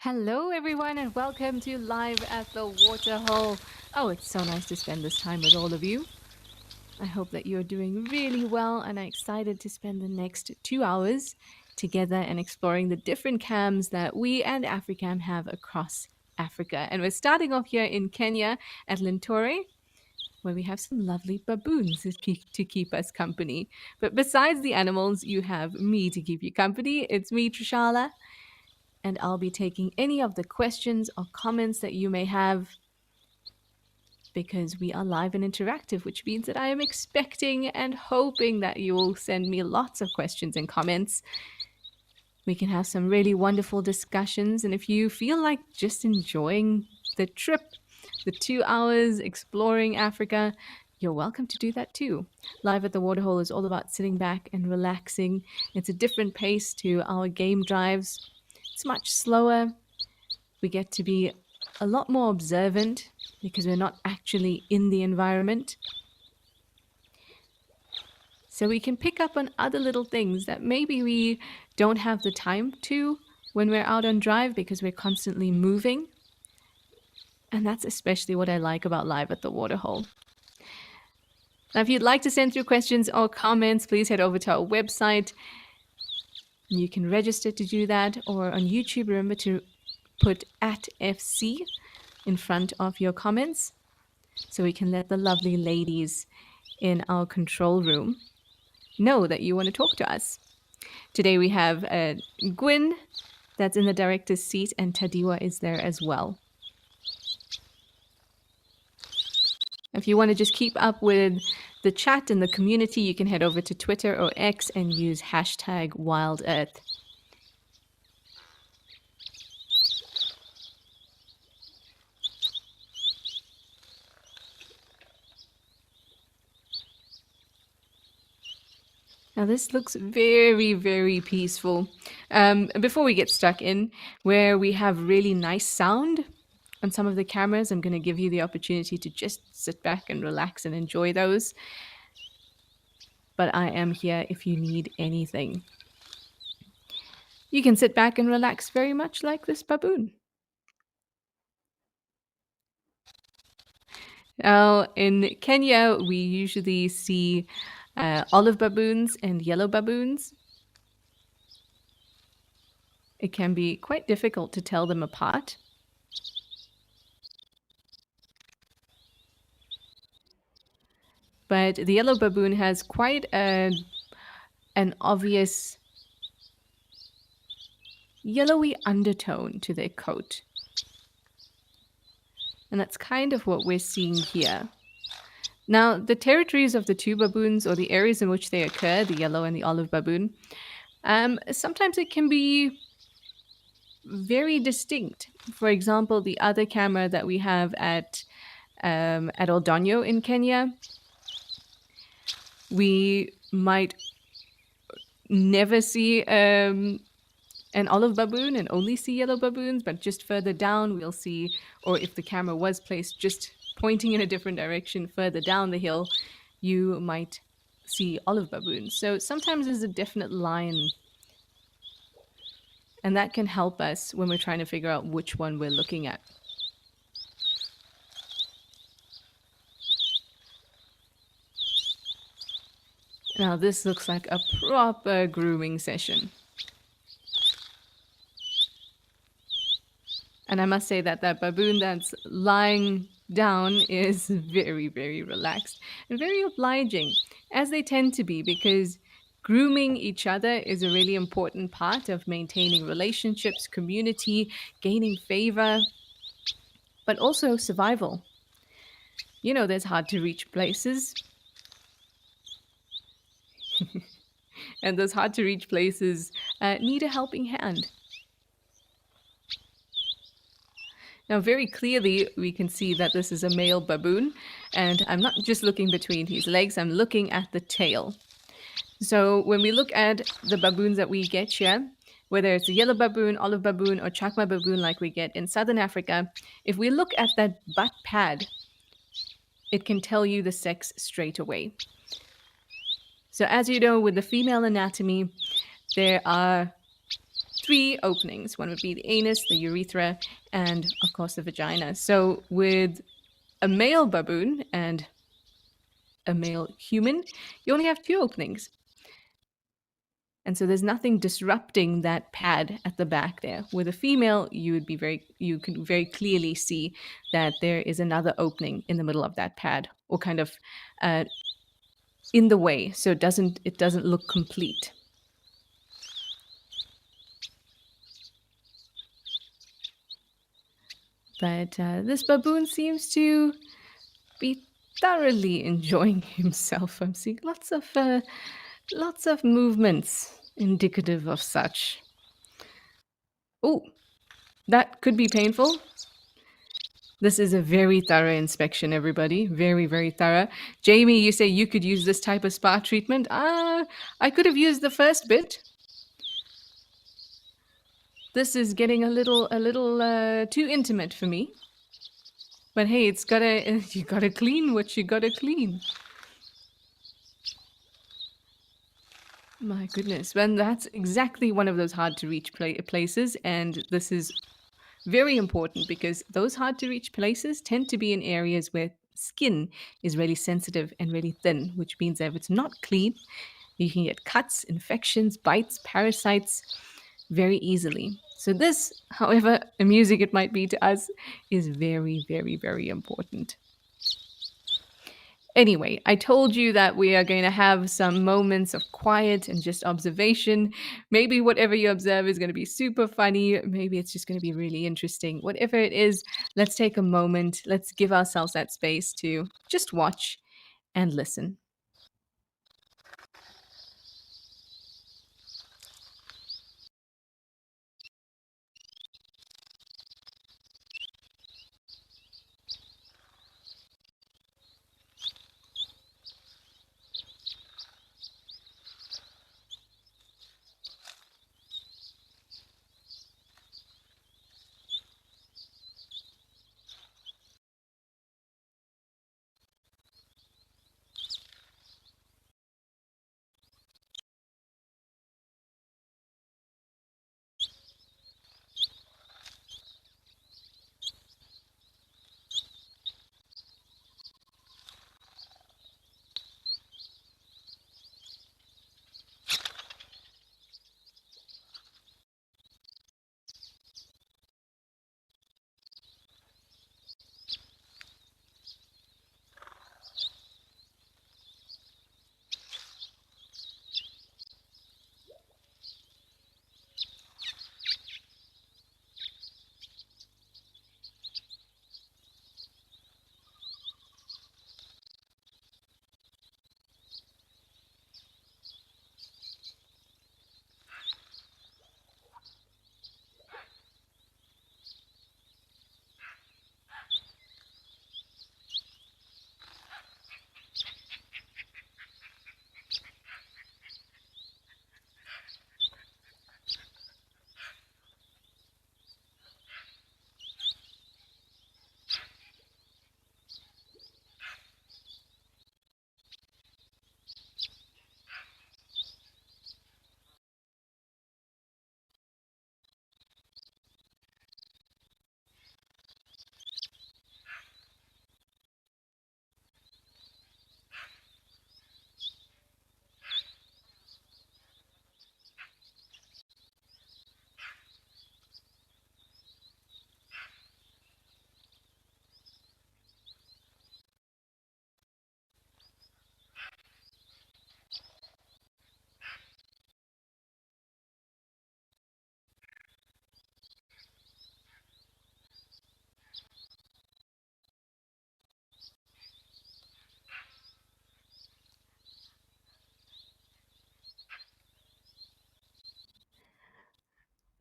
Hello, everyone, and welcome to Live at the Waterhole. Oh, it's so nice to spend this time with all of you. I hope that you're doing really well, and I'm excited to spend the next 2 hours together and exploring the different cams that we and Africam have across Africa. And we're starting off here in Kenya at Lintore, where we have some lovely baboons to keep us company. But besides the animals, you have me to keep you company. It's me, Trishala, and I'll be taking any of the questions or comments that you may have because we are live and interactive, which means that I am expecting and hoping that you will send me lots of questions and comments. We can have some really wonderful discussions. And if you feel like just enjoying the trip, the 2 hours exploring Africa, you're welcome to do that too. Live at the Waterhole is all about sitting back and relaxing. It's a different pace to our game drives. It's much slower. We get to be a lot more observant because we're not actually in the environment. So we can pick up on other little things that maybe we don't have the time to when we're out on drive because we're constantly moving. And that's especially what I like about Live at the Waterhole. Now, if you'd like to send through questions or comments, please head over to our website. You can register to do that, or on YouTube, remember to put @FC in front of your comments so we can let the lovely ladies in our control room know that you want to talk to us. Today we have Gwyn that's in the director's seat, and Tadiwa is there as well. If you want to just keep up with the chat and the community, you can head over to Twitter or X and use #WildEarth. Now this looks very, very peaceful. Before we get stuck in, where we have really nice sound on some of the cameras, I'm going to give you the opportunity to just sit back and relax and enjoy those. But I am here if you need anything. You can sit back and relax very much like this baboon. Now, in Kenya, we usually see olive baboons and yellow baboons. It can be quite difficult to tell them apart. But the yellow baboon has quite an obvious yellowy undertone to their coat. And that's kind of what we're seeing here. Now, the territories of the two baboons, or the areas in which they occur, the yellow and the olive baboon, sometimes it can be very distinct. For example, the other camera that we have at Oldonyo in Kenya, we might never see an olive baboon and only see yellow baboons, but just further down we'll see, or if the camera was placed just pointing in a different direction further down the hill, you might see olive baboons. So sometimes there's a definite line, and that can help us when we're trying to figure out which one we're looking at. Now this looks like a proper grooming session. And I must say that that baboon that's lying down is very, very relaxed and very obliging, as they tend to be, because grooming each other is a really important part of maintaining relationships, community, gaining favor, but also survival. You know, there's hard to reach places. And those hard to reach places need a helping hand. Now, very clearly, we can see that this is a male baboon, and I'm not just looking between his legs, I'm looking at the tail. So when we look at the baboons that we get here, whether it's a yellow baboon, olive baboon, or chakma baboon like we get in Southern Africa, if we look at that butt pad, it can tell you the sex straight away. So as you know, with the female anatomy, there are three openings. One would be the anus, the urethra, and of course the vagina. So with a male baboon and a male human, you only have two openings. And so there's nothing disrupting that pad at the back there. With a female, you can very clearly see that there is another opening in the middle of that pad, or kind of uh, in the way, so it doesn't look complete. But this baboon seems to be thoroughly enjoying himself. I'm seeing lots of movements indicative of such. Oh, that could be painful. This is a very thorough inspection, everybody. Very, very thorough. Jamie, you say you could use this type of spa treatment. I could have used the first bit. This is getting a little too intimate for me. But hey, you gotta clean what you gotta clean. My goodness. Well, that's exactly one of those hard to reach places, and this is very important because those hard to reach places tend to be in areas where skin is really sensitive and really thin, which means that if it's not clean, you can get cuts, infections, bites, parasites very easily. So, this, however amusing it might be to us, is very, very, very important. Anyway, I told you that we are going to have some moments of quiet and just observation. Maybe whatever you observe is going to be super funny. Maybe it's just going to be really interesting. Whatever it is, let's take a moment. Let's give ourselves that space to just watch and listen.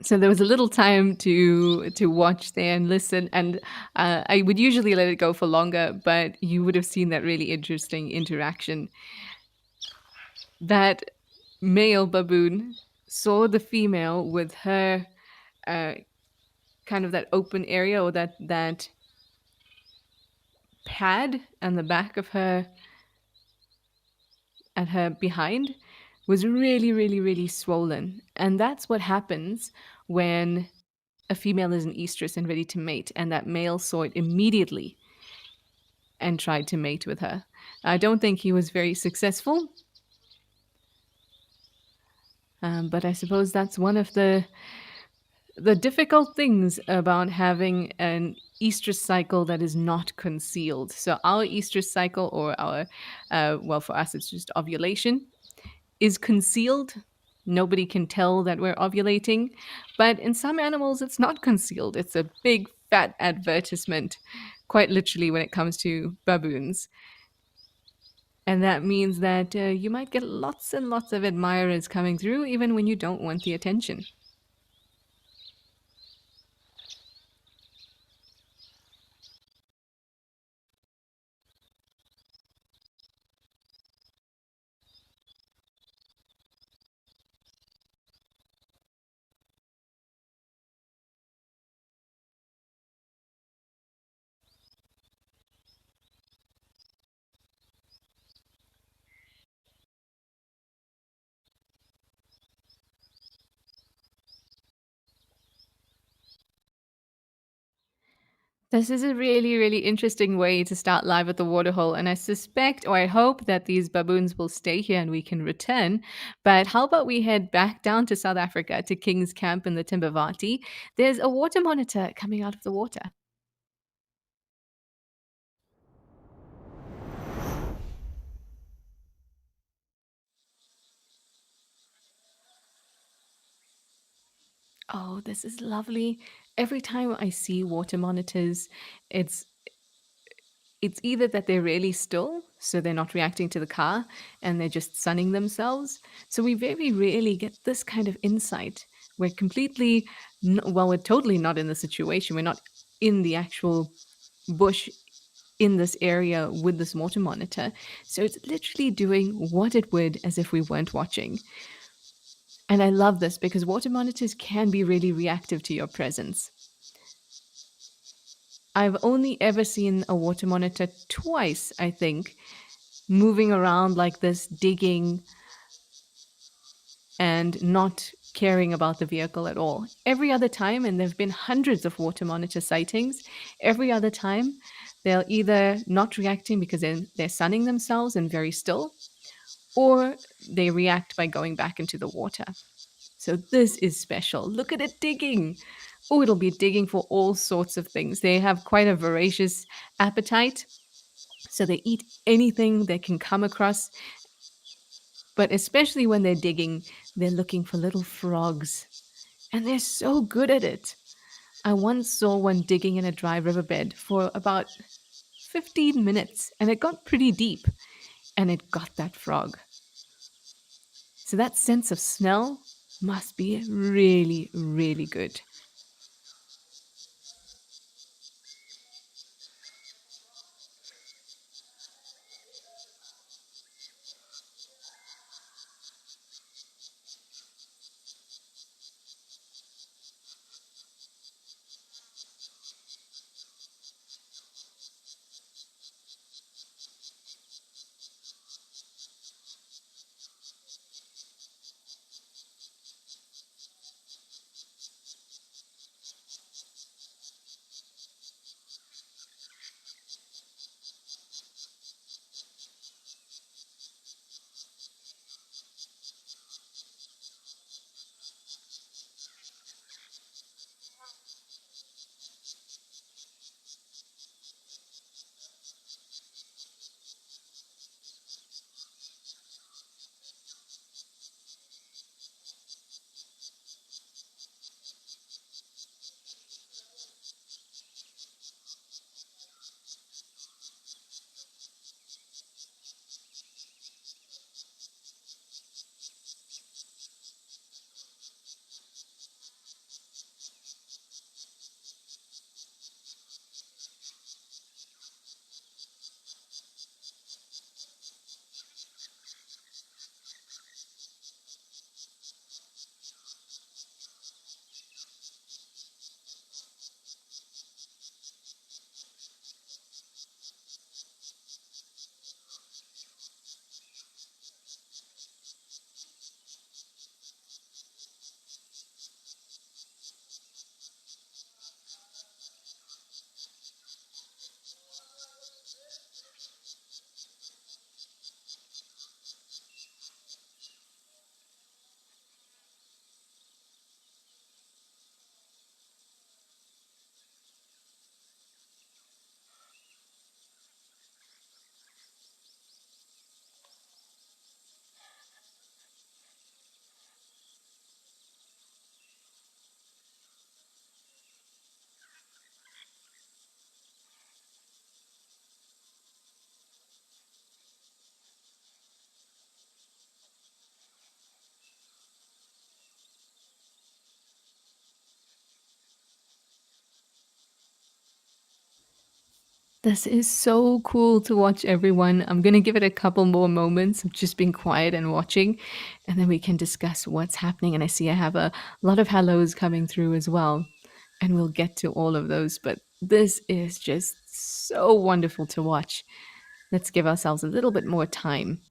So there was a little time to watch there and listen, and I would usually let it go for longer, but you would have seen that really interesting interaction. That male baboon saw the female with her uh, kind of that open area, or that pad on the back of her, at her behind, was really, really, really swollen. And that's what happens when a female is an estrus and ready to mate, and that male saw it immediately and tried to mate with her. I don't think he was very successful, but I suppose that's one of the difficult things about having an estrus cycle that is not concealed. So our estrus cycle, or our, well, for us it's just ovulation, is concealed. Nobody can tell that we're ovulating. But in some animals, it's not concealed. It's a big fat advertisement, quite literally, when it comes to baboons. And that means that you might get lots and lots of admirers coming through, even when you don't want the attention. This is a really, really interesting way to start live at the waterhole, and I suspect, or I hope, that these baboons will stay here and we can return. But how about we head back down to South Africa to King's Camp in the Timbavati? There's a water monitor coming out of the water. Oh, this is lovely. Every time I see water monitors, it's it's either that they're really still, so they're not reacting to the car, and they're just sunning themselves. So we very rarely get this kind of insight. We're completely, well, we're totally not in the situation. We're not in the actual bush in this area with this water monitor. So it's literally doing what it would as if we weren't watching. And I love this because water monitors can be really reactive to your presence. I've only ever seen a water monitor twice, I think, moving around like this, digging and not caring about the vehicle at all. Every other time, and there have been hundreds of water monitor sightings, every other time they'll either not reacting because they're sunning themselves and very still, or they react by going back into the water. So this is special. Look at it digging. Oh, it'll be digging for all sorts of things. They have quite a voracious appetite. So they eat anything they can come across. But especially when they're digging, they're looking for little frogs. And they're so good at it. I once saw one digging in a dry riverbed for about 15 minutes, and it got pretty deep, and it got that frog. So that sense of smell must be really, really good. This is so cool to watch, everyone. I'm going to give it a couple more moments of just being quiet and watching, and then we can discuss what's happening. And I see I have a lot of hellos coming through as well, and we'll get to all of those. But this is just so wonderful to watch. Let's give ourselves a little bit more time.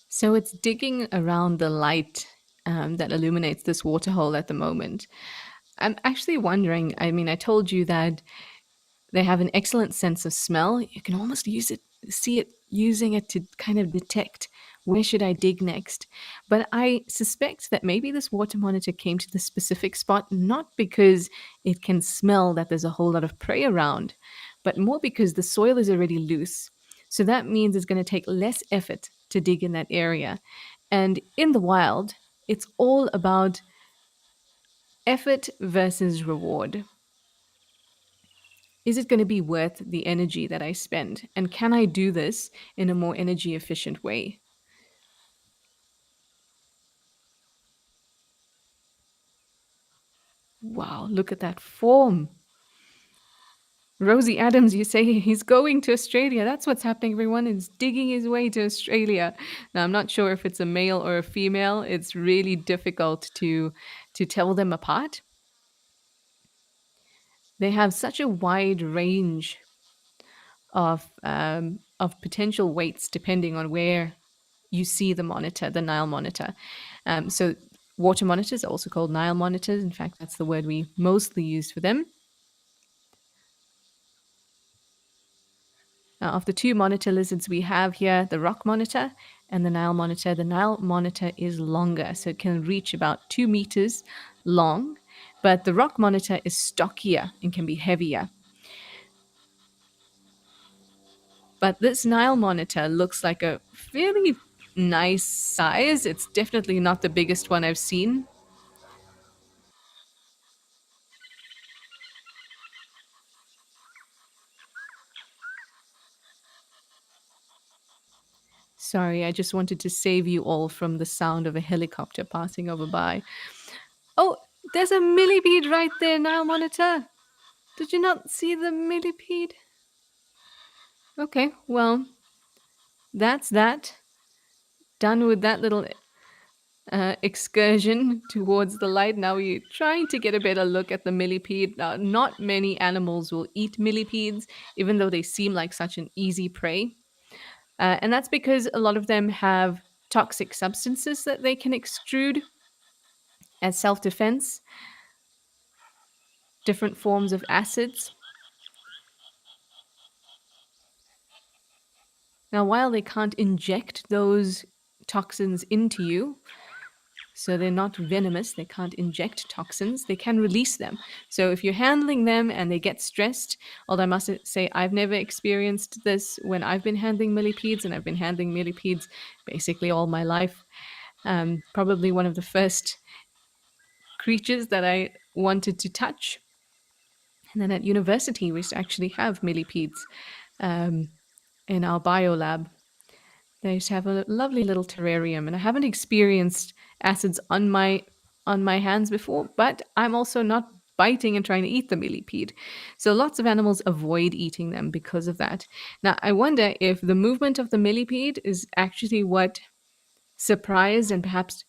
So it's digging around the light that illuminates this waterhole at the moment. I'm actually wondering. I mean, I told you that they have an excellent sense of smell. You can almost see it using it to kind of detect where should I dig next. But I suspect that maybe this water monitor came to the specific spot not because it can smell that there's a whole lot of prey around, but more because the soil is already loose. So that means it's going to take less effort to dig in that area. And in the wild, it's all about effort versus reward. Is it going to be worth the energy that I spend? And can I do this in a more energy efficient way? Wow, look at that form. Rosie Adams, you say he's going to Australia. That's what's happening, everyone. He's digging his way to Australia. Now, I'm not sure if it's a male or a female. It's really difficult to tell them apart. They have such a wide range of potential weights depending on where you see the monitor, the Nile monitor. So water monitors are also called Nile monitors. In fact, that's the word we mostly use for them. Now, of the two monitor lizards we have here, the rock monitor and the Nile monitor is longer, so it can reach about 2 meters long, but the rock monitor is stockier and can be heavier. But this Nile monitor looks like a fairly nice size. It's definitely not the biggest one I've seen. Sorry, I just wanted to save you all from the sound of a helicopter passing over by. Oh, there's a millipede right there now, Monitor. Did you not see the millipede? Okay, well, that's that. Done with that little excursion towards the light. Now we're trying to get a better look at the millipede. Not many animals will eat millipedes, even though they seem like such an easy prey. And that's because a lot of them have toxic substances that they can extrude as self defense, different forms of acids. Now, while they can't inject those toxins into you, so they're not venomous, they can't inject toxins, they can release them. So if you're handling them and they get stressed, although I must say I've never experienced this when I've been handling millipedes, and I've been handling millipedes basically all my life. Probably one of the first creatures that I wanted to touch. And then at university, we used to actually have millipedes um, in our bio lab. They used to have a lovely little terrarium, and I haven't experienced acids on my hands before, but I'm also not biting and trying to eat the millipede. So lots of animals avoid eating them because of that. Now, I wonder if the movement of the millipede is actually what surprised and perhaps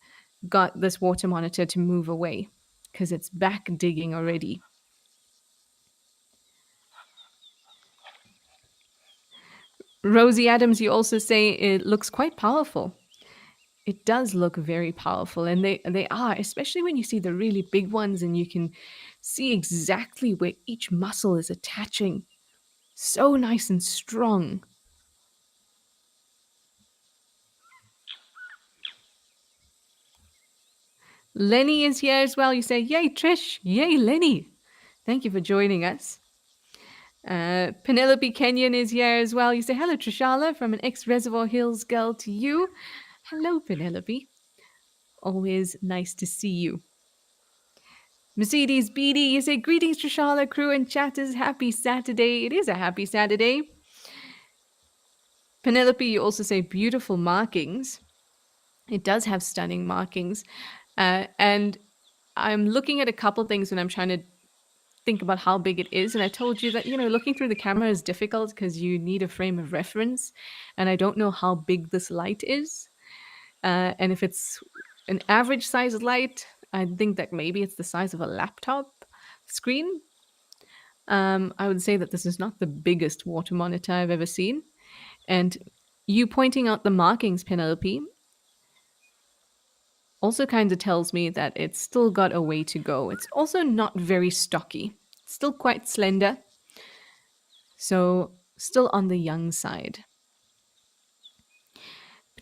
got this water monitor to move away because it's back digging already. Rosie Adams, you also say it looks quite powerful. It does look very powerful, and they are, especially when you see the really big ones and you can see exactly where each muscle is attaching. So nice and strong. Lenny is here as well. You say, "Yay, Trish! Yay, Lenny!" Thank you for joining us. Penelope Kenyon is here as well. You say, "Hello, Trishala, from an ex Reservoir Hills girl to you." Hello, Penelope. Always nice to see you. Mercedes Beatty, you say, "Greetings, Trishala, crew, and chatters. Happy Saturday." It is a happy Saturday. Penelope, you also say, "Beautiful markings." It does have stunning markings. And I'm looking at a couple things when I'm trying to think about how big it is. And I told you that, looking through the camera is difficult because you need a frame of reference. And I don't know how big this light is. And if it's an average size light, I think that maybe it's the size of a laptop screen. I would say that this is not the biggest water monitor I've ever seen. And you pointing out the markings, Penelope, also kind of tells me that it's still got a way to go. It's also not very stocky, it's still quite slender. So, still on the young side.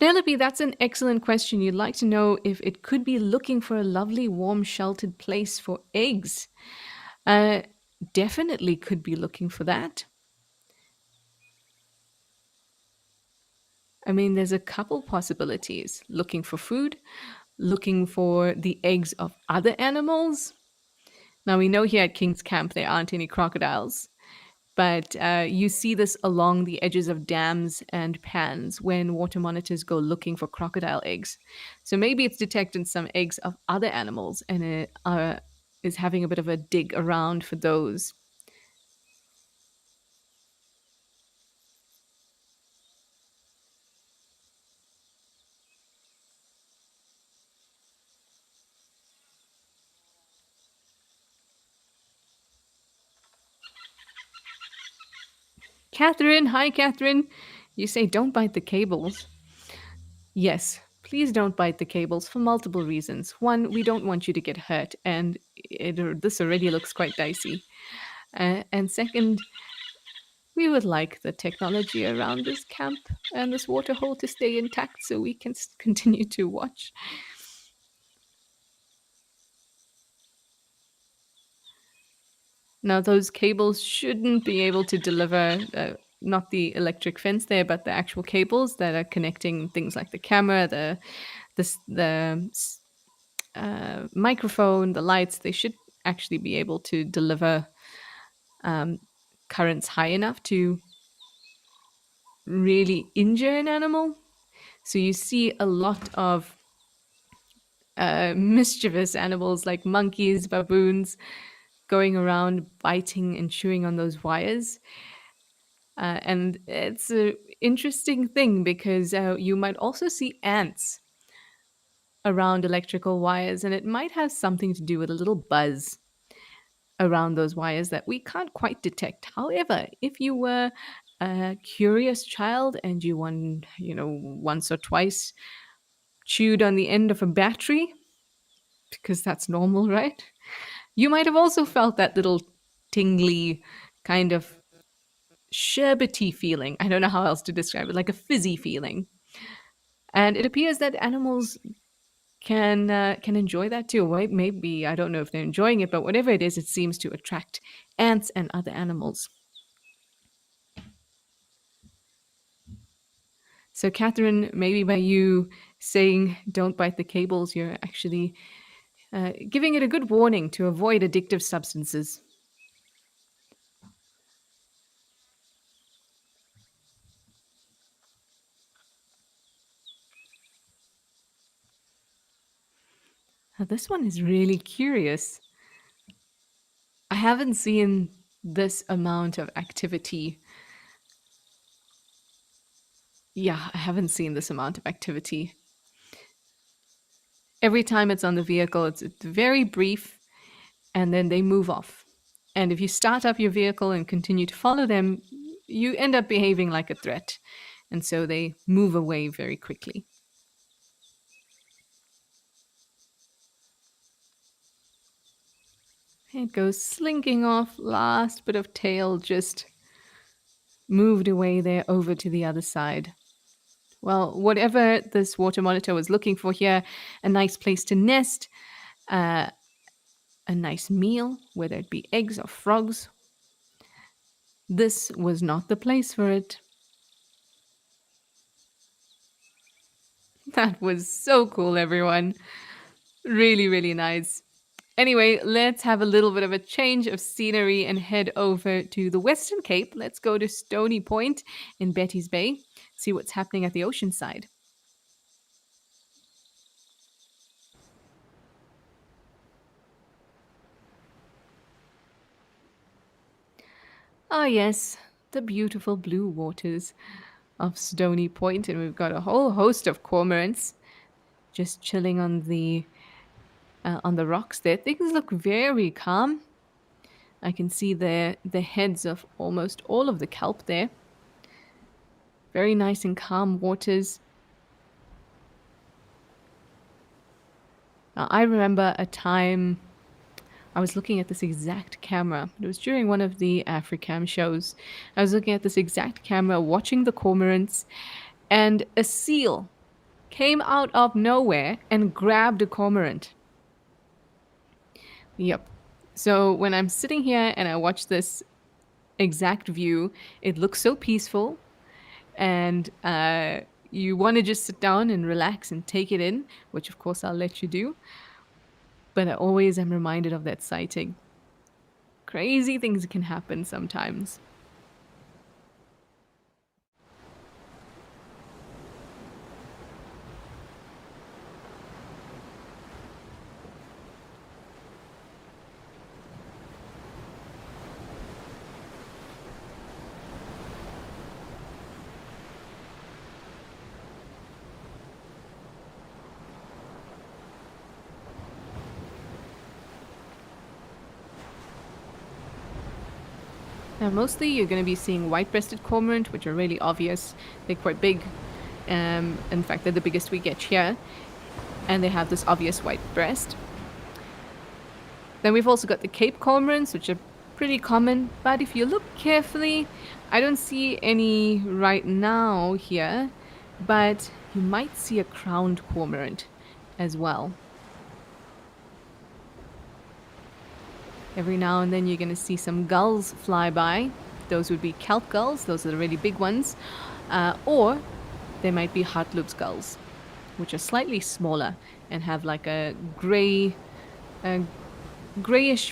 Penelope, that's an excellent question. You'd like to know if it could be looking for a lovely, warm, sheltered place for eggs. Uh, Definitely could be looking for that. I mean, there's a couple possibilities: looking for food, looking for the eggs of other animals. Now, we know here at King's Camp there aren't any crocodiles, but you see this along the edges of dams and pans when water monitors go looking for crocodile eggs. So maybe it's detecting some eggs of other animals and it is having a bit of a dig around for those. Catherine, hi, Catherine. You say don't bite the cables. Yes, please don't bite the cables for multiple reasons. One, we don't want you to get hurt, and this already looks quite dicey. And second, we would like the technology around this camp and this waterhole to stay intact so we can continue to watch. Now, those cables shouldn't be able to deliver not the electric fence there, but the actual cables that are connecting things like the camera, the microphone, the lights. They should actually be able to deliver um, currents high enough to really injure an animal. So you see a lot of mischievous animals like monkeys, baboons, going around biting and chewing on those wires. And it's an interesting thing because you might also see ants around electrical wires, and it might have something to do with a little buzz around those wires that we can't quite detect. However, if you were a curious child and you once or twice chewed on the end of a battery, because that's normal, right? You might have also felt that little tingly kind of sherbety feeling. I don't know how else to describe it, like a fizzy feeling. And it appears that animals can enjoy that too. Well, maybe I don't know if they're enjoying it, but whatever it is, it seems to attract ants and other animals. So, Catherine, maybe by you saying "don't bite the cables," you're actually giving it a good warning to avoid addictive substances. Now, this one is really curious. I haven't seen this amount of activity. Yeah, I haven't seen this amount of activity. Every time it's on the vehicle, it's very brief and then they move off. And if you start up your vehicle and continue to follow them, you end up behaving like a threat. And so they move away very quickly. It goes slinking off, last bit of tail just moved away there over to the other side. Well, whatever this water monitor was looking for here, a nice place to nest, uh, a nice meal, whether it be eggs or frogs, this was not the place for it. That was so cool, everyone. Really, really nice. Anyway, let's have a little bit of a change of scenery and head over to the Western Cape. Let's go to Stony Point in Betty's Bay, see what's happening at the ocean side. Ah, yes, the beautiful blue waters of Stony Point, and we've got a whole host of cormorants just chilling on the rocks there. Things look very calm. I can see the heads of almost all of the kelp there. Very nice and calm waters. I remember a time I was looking at this exact camera. It was during one of the Africam shows. I was looking at this exact camera, watching the cormorants, and a seal came out of nowhere and grabbed a cormorant. Yep. So when I'm sitting here and I watch this exact view, it looks so peaceful, and you want to just sit down and relax and take it in, which of course I'll let you do. But I always am reminded of that sighting. Crazy things can happen sometimes. Now, mostly you're going to be seeing white-breasted cormorant, which are really obvious. They're quite big. In fact, they're the biggest we get here. And they have this obvious white breast. Then we've also got the Cape cormorants, which are pretty common. But if you look carefully, I don't see any right now here. But you might see a crowned cormorant as well. Every now and then you're going to see some gulls fly by. Those would be kelp gulls. Those are the really big ones. Or they might be Hartlups gulls, which are slightly smaller and have like a grayish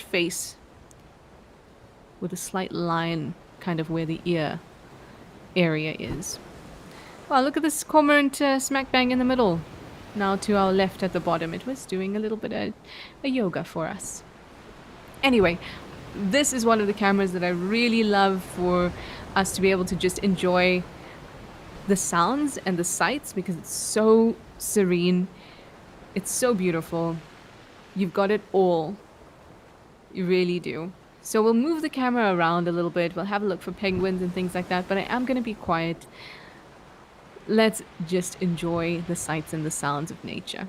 face with a slight line kind of where the ear area is. Well, look at this cormorant smack bang in the middle. Now to our left at the bottom, it was doing a little bit of a yoga for us. Anyway, this is one of the cameras that I really love for us to be able to just enjoy the sounds and the sights because it's so serene. It's so beautiful. You've got it all. You really do. So we'll move the camera around a little bit. We'll have a look for penguins and things like that, but I am going to be quiet. Let's just enjoy the sights and the sounds of nature.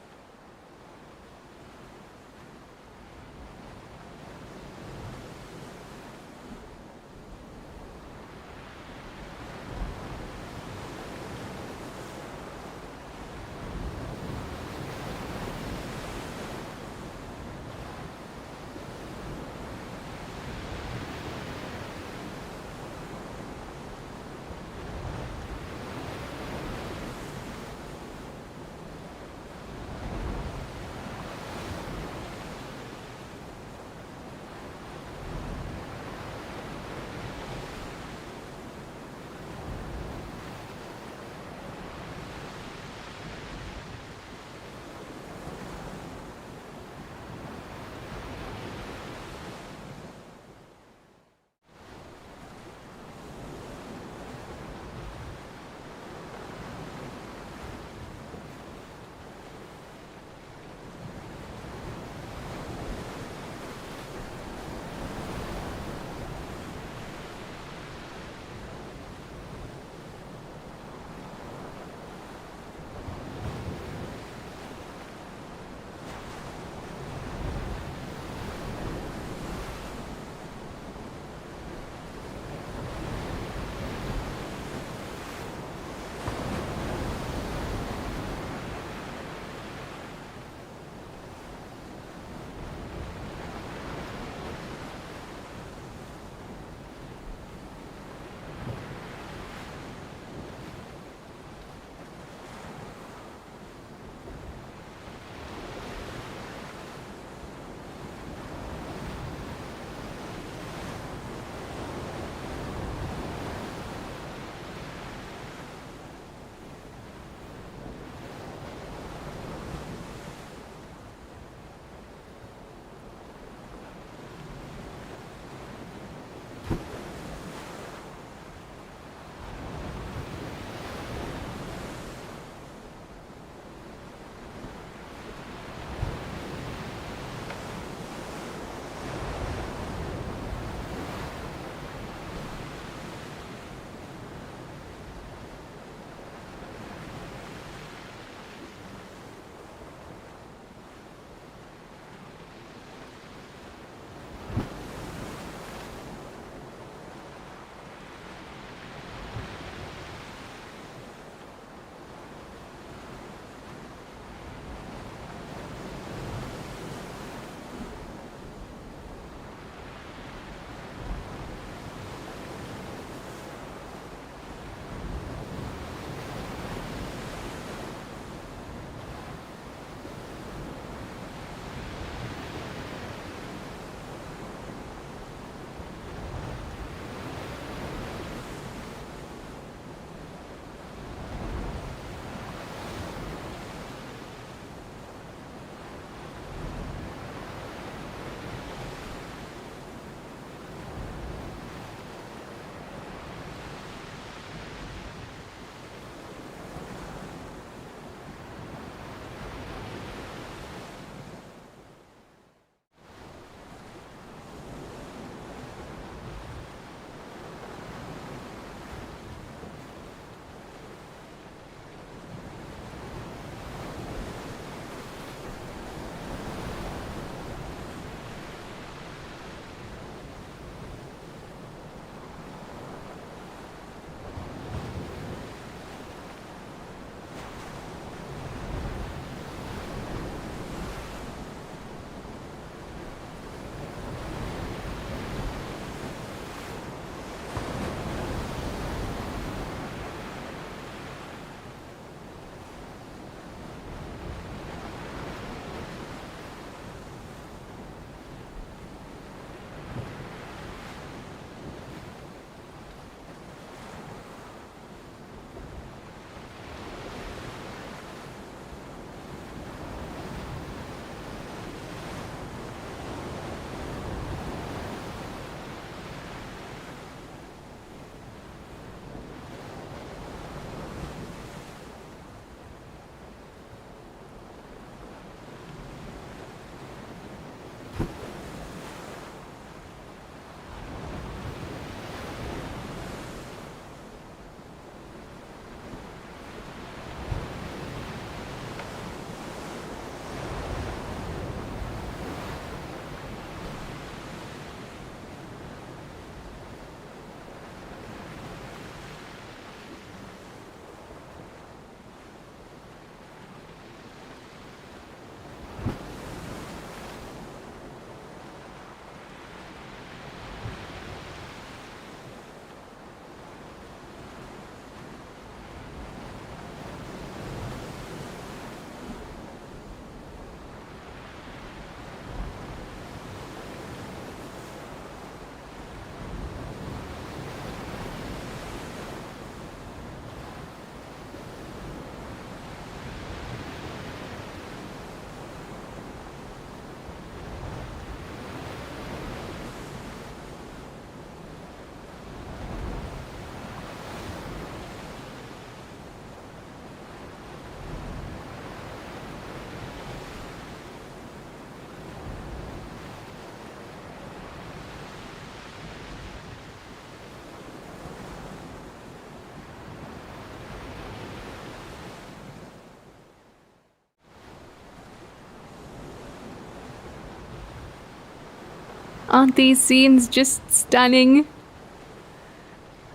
Aren't these scenes just stunning?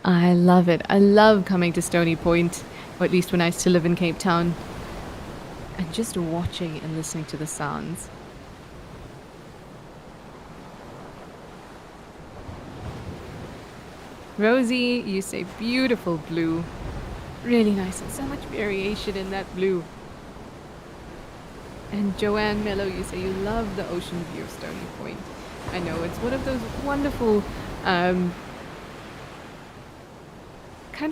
I love it. I love coming to Stony Point, or at least when I used to live in Cape Town, and just watching and listening to the sounds. Rosie, you say beautiful blue. Really nice, and so much variation in that blue. And Joanne Mello, you say you love the ocean view of Stony Point. I know, it's one of those wonderful, kind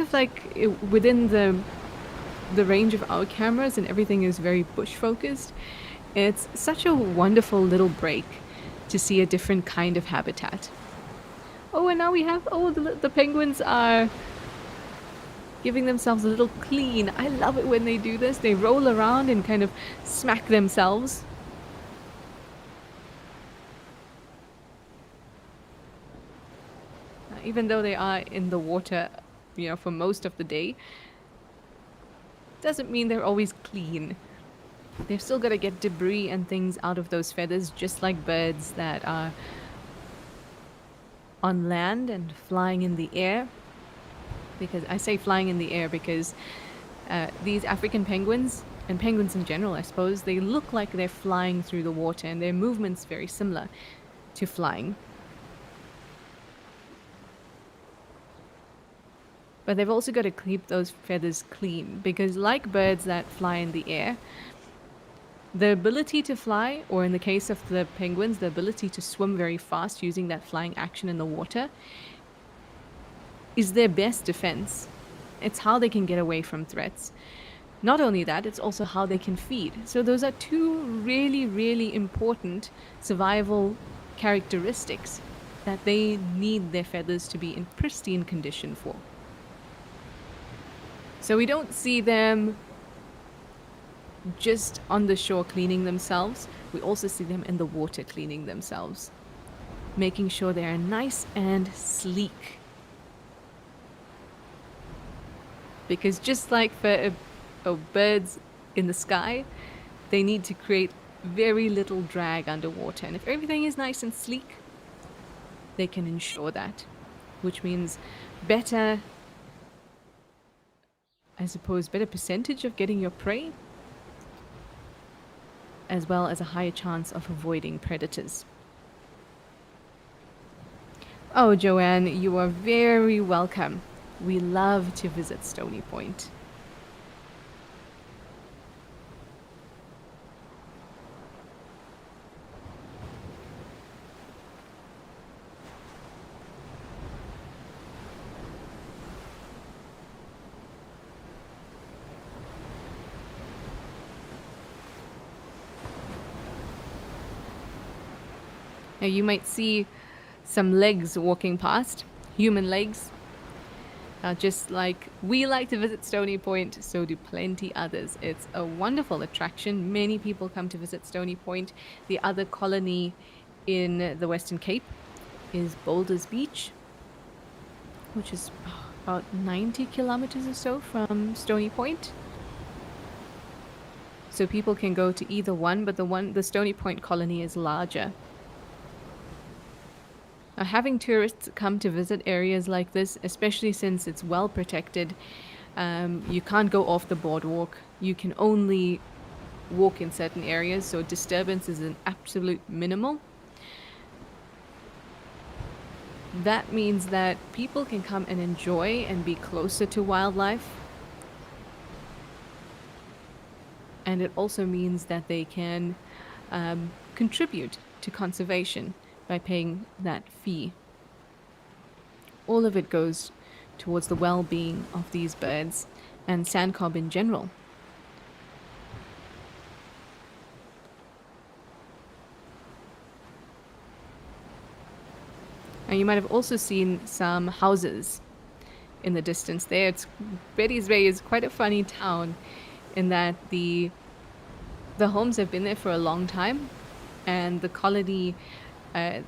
of like within the range of our cameras, and everything is very bush focused. It's such a wonderful little break to see a different kind of habitat. Oh, and now we have, the penguins are giving themselves a little clean. I love it when they do this. They roll around and kind of smack themselves. Even though they are in the water, for most of the day, doesn't mean they're always clean. They've still got to get debris and things out of those feathers, just like birds that are on land and flying in the air. Because I say flying in the air because these African penguins, and penguins in general, I suppose, they look like they're flying through the water, and their movement's very similar to flying. But they've also got to keep those feathers clean, because like birds that fly in the air, the ability to fly, or in the case of the penguins, the ability to swim very fast using that flying action in the water, is their best defense. It's how they can get away from threats. Not only that, it's also how they can feed. So those are two really, really important survival characteristics that they need their feathers to be in pristine condition for. So we don't see them just on the shore cleaning themselves. We also see them in the water cleaning themselves, making sure they are nice and sleek. Because just like for birds in the sky, they need to create very little drag underwater. And if everything is nice and sleek, they can ensure that. Which means better, I suppose, better percentage of getting your prey, as well as a higher chance of avoiding predators. Oh, Joanne, you are very welcome. We love to visit Stony Point. Now you might see some legs walking past, human legs. Just like we like to visit Stony Point, so do plenty others. It's a wonderful attraction. Many people come to visit Stony Point. The other colony in the Western Cape is Boulders Beach, which is about 90 kilometers or so from Stony Point. So people can go to either one, but the Stony Point colony is larger. Having tourists come to visit areas like this, especially since it's well protected, you can't go off the boardwalk. You can only walk in certain areas, so disturbance is an absolute minimal. That means that people can come and enjoy and be closer to wildlife. And it also means that they can contribute to conservation by paying that fee. All of it goes towards the well-being of these birds and sandcob in general. And you might have also seen some houses in the distance there. Betty's Bay is quite a funny town in that the homes have been there for a long time, and the colony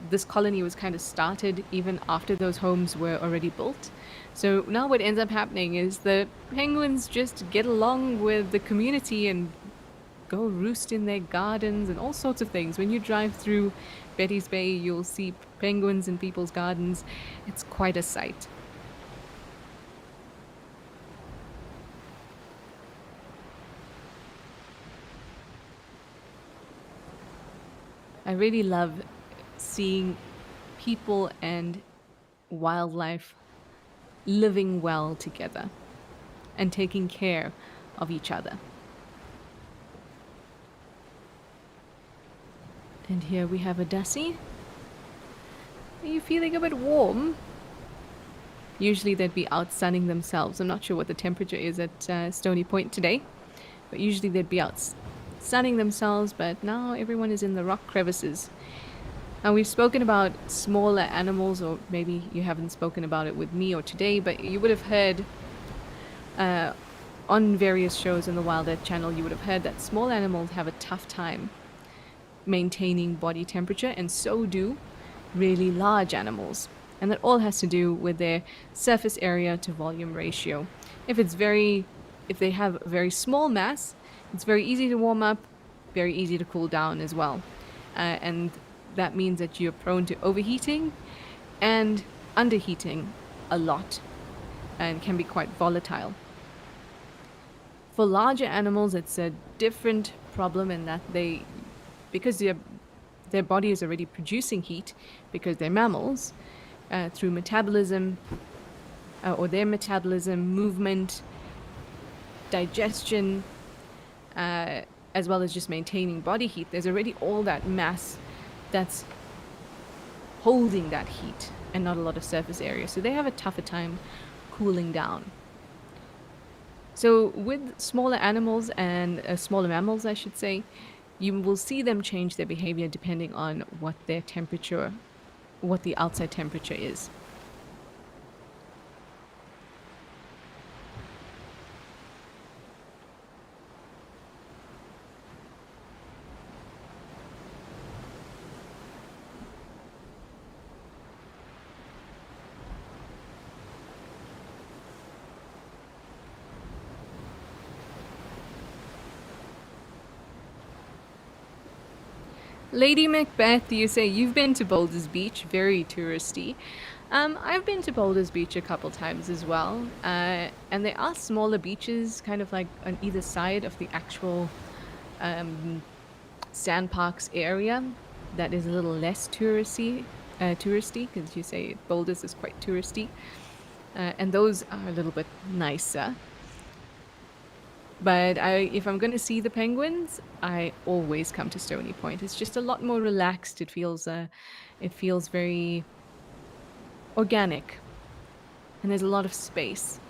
this colony was kind of started even after those homes were already built. So now what ends up happening is the penguins just get along with the community and go roost in their gardens and all sorts of things. When you drive through Betty's Bay, you'll see penguins in people's gardens. It's quite a sight. I really love seeing people and wildlife living well together and taking care of each other. And here we have a Dussie. Are you feeling a bit warm? Usually they'd be out sunning themselves. I'm not sure what the temperature is at Stony Point today, but usually they'd be out sunning themselves, but now everyone is in the rock crevices. And we've spoken about smaller animals, or maybe you haven't spoken about it with me or today, but you would have heard on various shows in the Wild Earth channel, you would have heard that small animals have a tough time maintaining body temperature, and so do really large animals. And that all has to do with their surface area to volume ratio. If they have a very small mass, it's very easy to warm up, very easy to cool down as well. And that means that you're prone to overheating and underheating a lot, and can be quite volatile. For larger animals, it's a different problem in that because their body is already producing heat, because they're mammals, through metabolism, or their metabolism, movement, digestion, as well as just maintaining body heat. There's already all that mass that's holding that heat and not a lot of surface area. So they have a tougher time cooling down. So with smaller animals and smaller mammals, I should say, you will see them change their behavior depending on what their temperature, what the outside temperature is. Lady Macbeth, you say you've been to Boulders Beach, very touristy. I've been to Boulders Beach a couple times as well, and there are smaller beaches kind of like on either side of the actual sandparks area that is a little less touristy, because you say Boulders is quite touristy, and those are a little bit nicer. But if I'm going to see the penguins, I always come to Stony Point. It's just a lot more relaxed. It feels very organic, and there's a lot of space.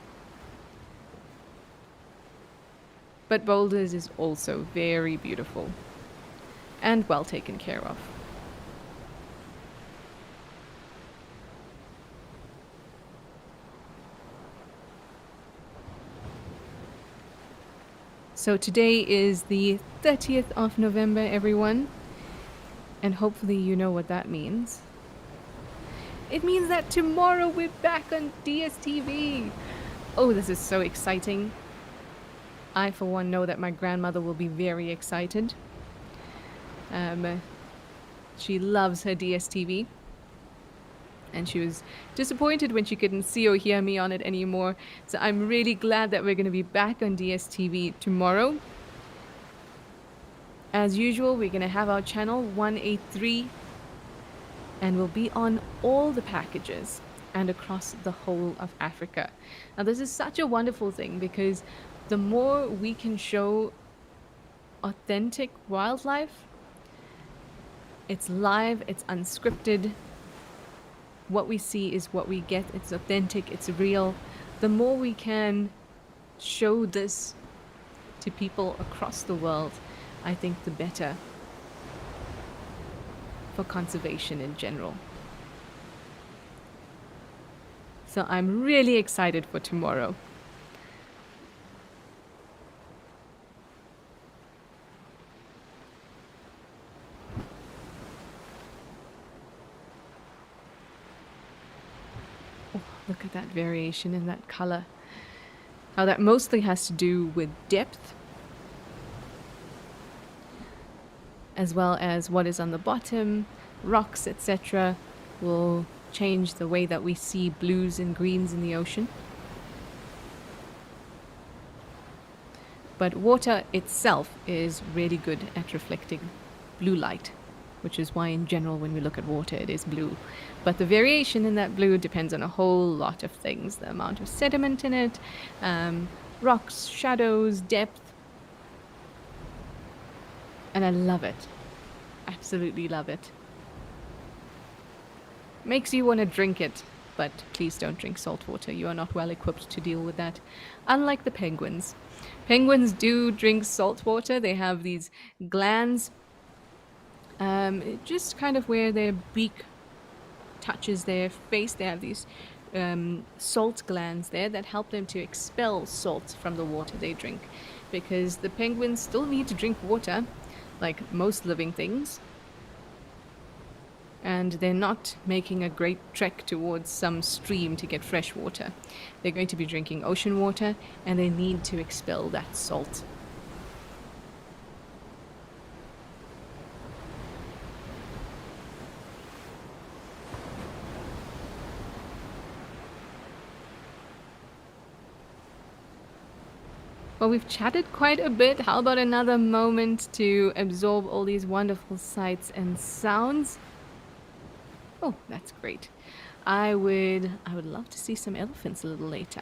But Boulders is also very beautiful and well taken care of. So today is the 30th of November, everyone. And hopefully you know what that means. It means that tomorrow we're back on DSTV. Oh, this is so exciting. I, for one, know that my grandmother will be very excited. She loves her DSTV. And she was disappointed when she couldn't see or hear me on it anymore. So I'm really glad that we're going to be back on DSTV tomorrow. As usual, we're going to have our channel 183, and we'll be on all the packages and across the whole of Africa. Now, this is such a wonderful thing, because the more we can show authentic wildlife, it's live, it's unscripted. What we see is what we get. It's authentic, it's real. The more we can show this to people across the world, I think the better for conservation in general. So I'm really excited for tomorrow. Look at that variation in that color. Now that mostly has to do with depth. as well as what is on the bottom, rocks, etc., will change the way that we see blues and greens in the ocean. But water itself is really good at reflecting blue light, which is why in general when we look at water it is blue. But the variation in that blue depends on a whole lot of things. The amount of sediment in it, rocks, shadows, depth. And I love it. Absolutely love it. Makes you want to drink it, but please don't drink salt water. You are not well equipped to deal with that. Unlike the penguins. Penguins do drink salt water. They have these glands, just kind of where their beak touches their face. They have these salt glands there that help them to expel salt from the water they drink. Because the penguins still need to drink water, like most living things. And they're not making a great trek towards some stream to get fresh water. They're going to be drinking ocean water, and they need to expel that salt. Well, we've chatted quite a bit. How about another moment to absorb all these wonderful sights and sounds? Oh, that's great. I would love to see some elephants a little later.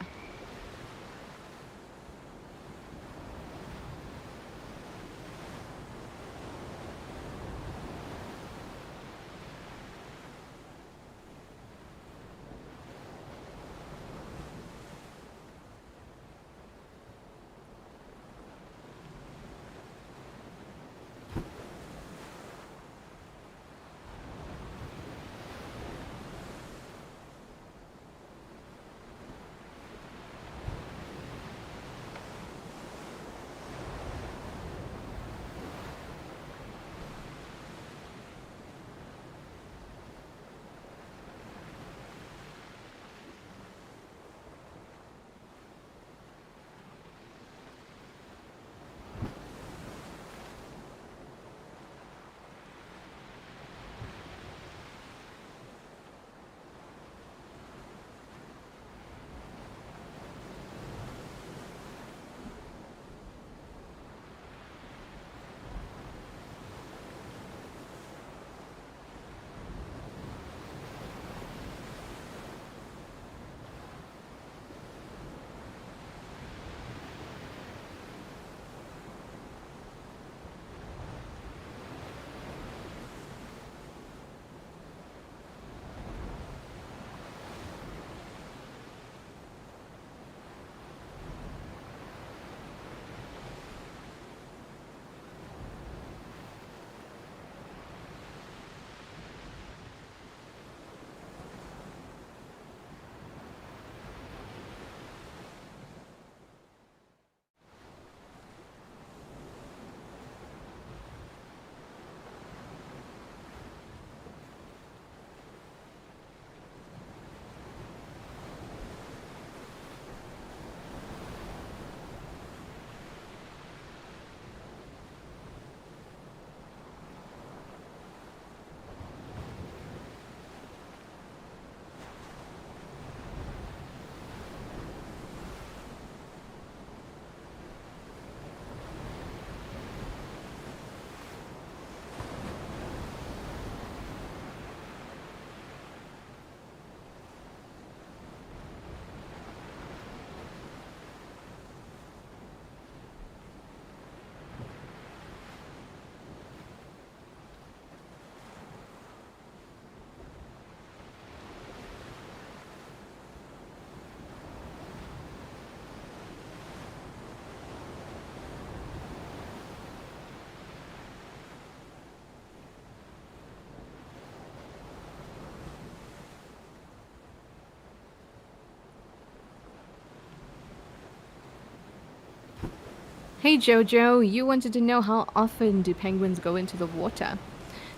Hey Jojo, you wanted to know how often do penguins go into the water?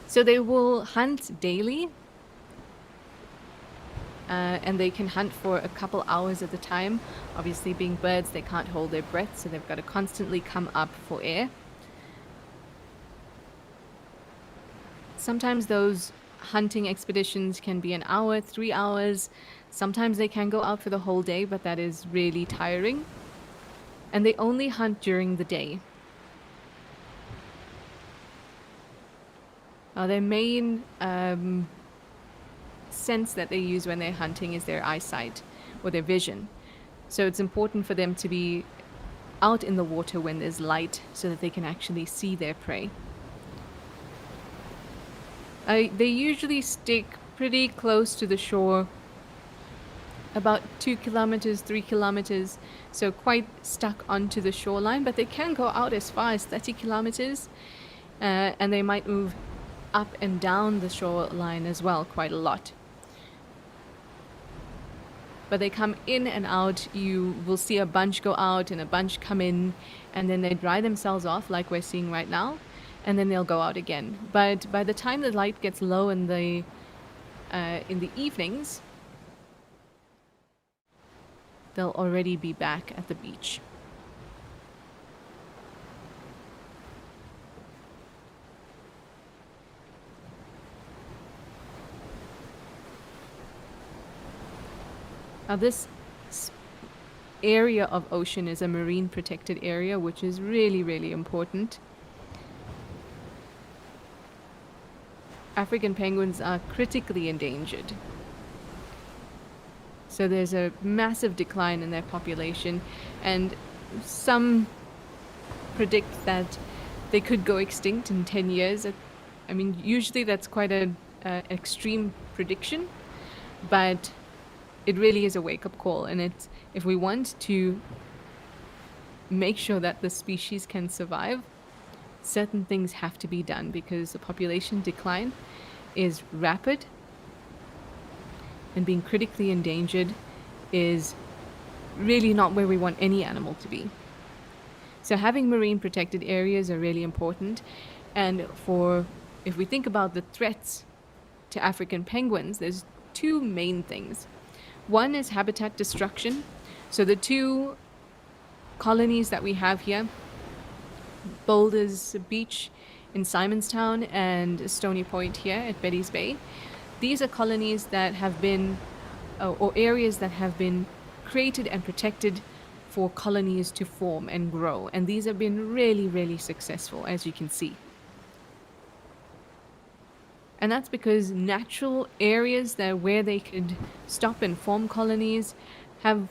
So they will hunt daily, and they can hunt for a couple hours at a time. Obviously, being birds, they can't hold their breath, so they've got to constantly come up for air. Sometimes those hunting expeditions can be an hour, 3 hours. Sometimes they can go out for the whole day, but that is really tiring. And they only hunt during the day. Their main sense that they use when they're hunting is their eyesight or their vision. So it's important for them to be out in the water when there's light so that they can actually see their prey. They usually stick pretty close to the shore, about 2 kilometers, 3 kilometers, so quite stuck onto the shoreline, but they can go out as far as 30 kilometers, and they might move up and down the shoreline as well quite a lot. But they come in and out. You will see a bunch go out and a bunch come in, and then they dry themselves off like we're seeing right now, and then they'll go out again. But by the time the light gets low in the evenings, they'll already be back at the beach. Now this area of ocean is a marine protected area, which is really, really important. African penguins are critically endangered. So there's a massive decline in their population, and some predict that they could go extinct in 10 years. I mean, usually that's quite an extreme prediction, but it really is a wake-up call, and it's, if we want to make sure that the species can survive, certain things have to be done because the population decline is rapid, and being critically endangered is really not where we want any animal to be. So having marine protected areas are really important, and if we think about the threats to African penguins, there's two main things. One is habitat destruction. So the two colonies that we have here, Boulders Beach in Simonstown and Stony Point here at Betty's Bay, these are colonies that have been, or areas that have been created and protected for colonies to form and grow. And these have been really, really successful, as you can see. And that's because natural areas where they could stop and form colonies have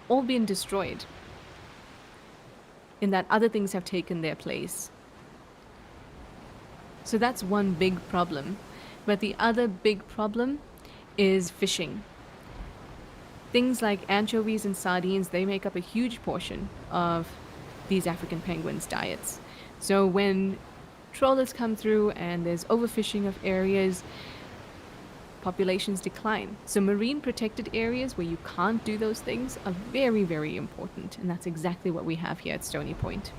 all been destroyed, in that other things have taken their place. So that's one big problem. But the other big problem is fishing. Things like anchovies and sardines, they make up a huge portion of these African penguins' diets. So when trawlers come through and there's overfishing of areas, populations decline. So marine protected areas where you can't do those things are very, very important, and that's exactly what we have here at Stony Point.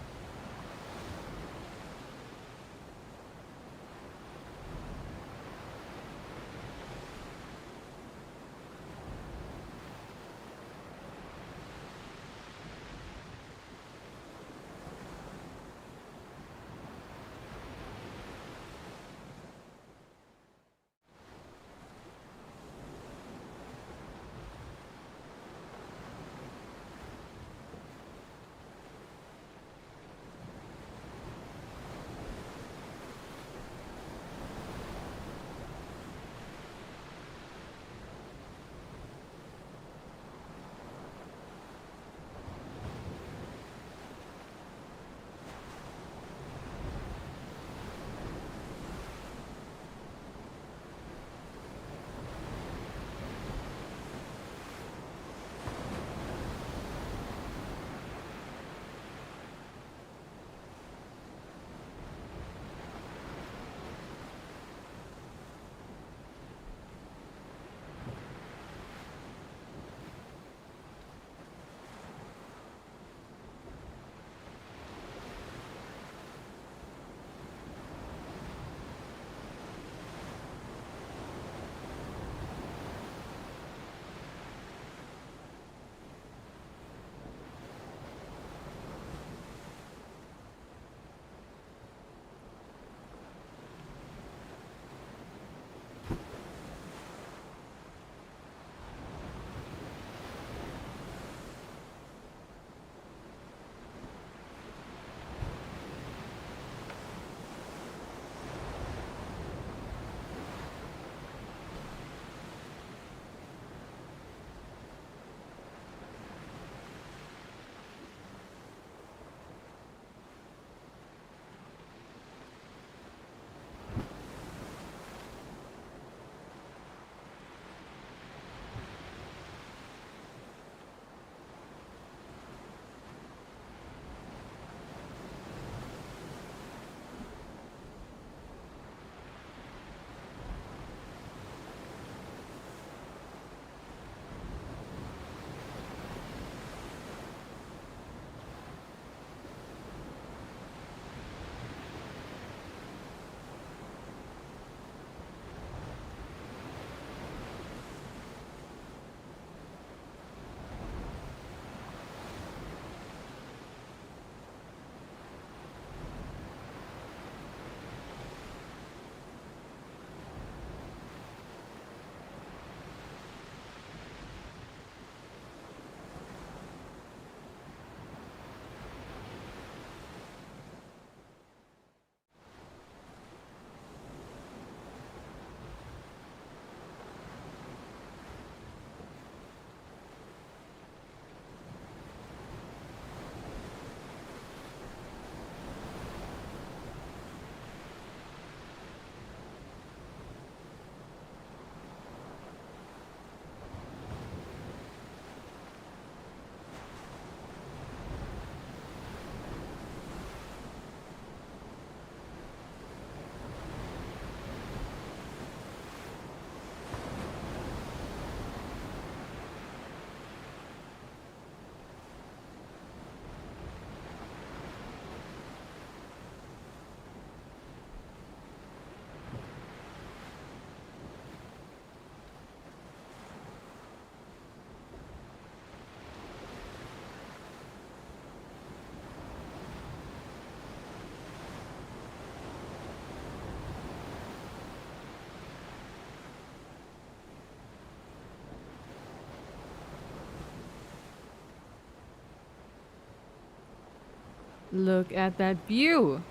Look at that view.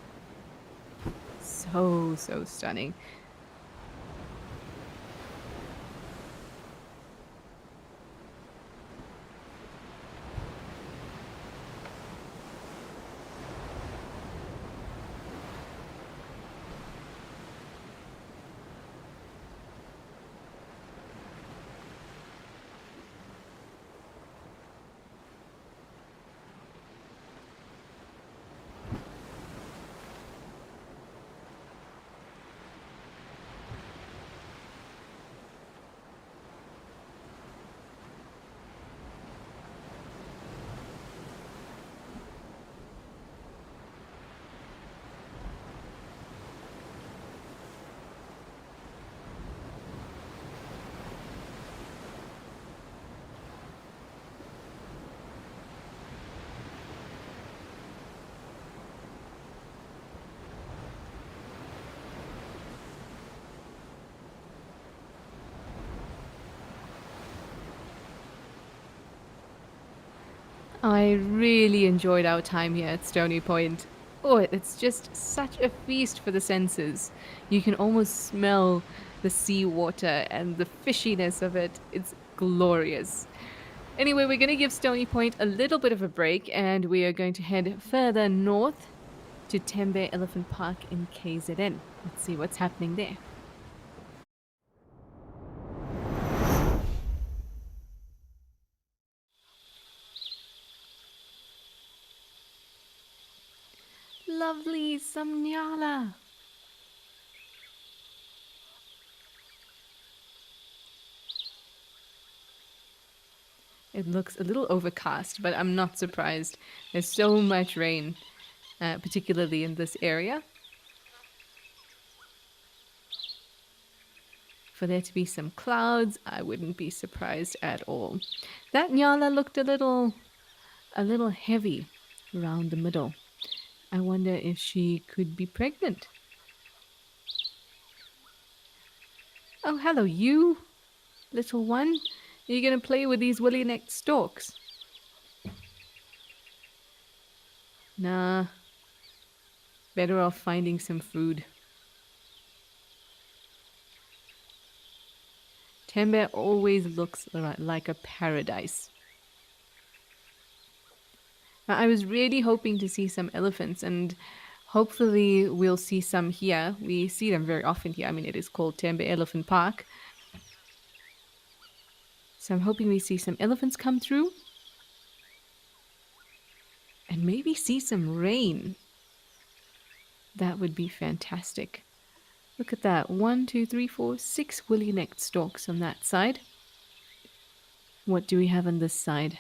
So, so stunning. I really enjoyed our time here at Stony Point. Oh, it's just such a feast for the senses. You can almost smell the seawater and the fishiness of it. It's glorious. Anyway, we're going to give Stony Point a little bit of a break and we are going to head further north to Tembe Elephant Park in KZN. Let's see what's happening there. Lovely Samnyala. It looks a little overcast, but I'm not surprised. There's so much rain, particularly in this area. For there to be some clouds, I wouldn't be surprised at all. That Nyala looked a little heavy around the middle. I wonder if she could be pregnant. Oh, hello, you little one. Are you going to play with these woolly-necked storks? Nah. Better off finding some food. Tembe always looks like a paradise. Now, I was really hoping to see some elephants, and hopefully we'll see some here. We see them very often here. I mean, it is called Tembe Elephant Park. So I'm hoping we see some elephants come through. And maybe see some rain. That would be fantastic. Look at that. 1, 2, 3, 4, 6 woolly-necked stalks on that side. What do we have on this side?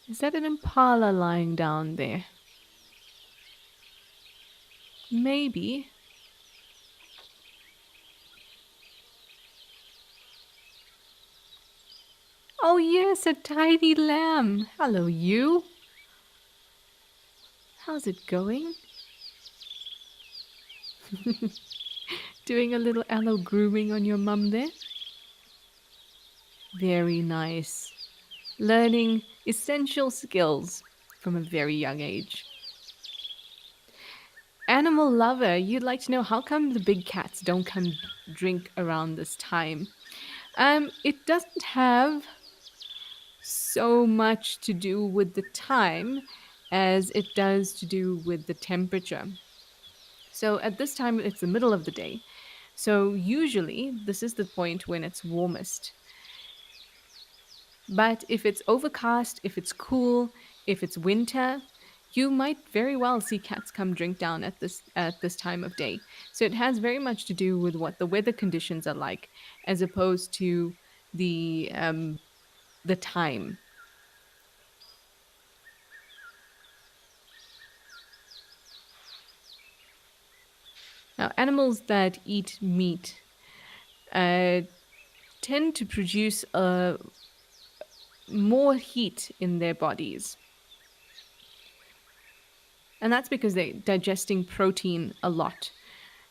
Is that an impala lying down there? Maybe. Oh yes, a tiny lamb. Hello, you. How's it going? Doing a little aloe grooming on your mum there? Very nice. Learning essential skills from a very young age. Animal lover, you'd like to know how come the big cats don't come drink around this time? It doesn't have so much to do with the time as it does to do with the temperature. So at this time, it's the middle of the day. So usually, this is the point when it's warmest. But if it's overcast, if it's cool, if it's winter, you might very well see cats come drink down at this time of day. So it has very much to do with what the weather conditions are like, as opposed to the time. Now, animals that eat meat uh, tend to produce more heat in their bodies. And that's because they're digesting protein a lot.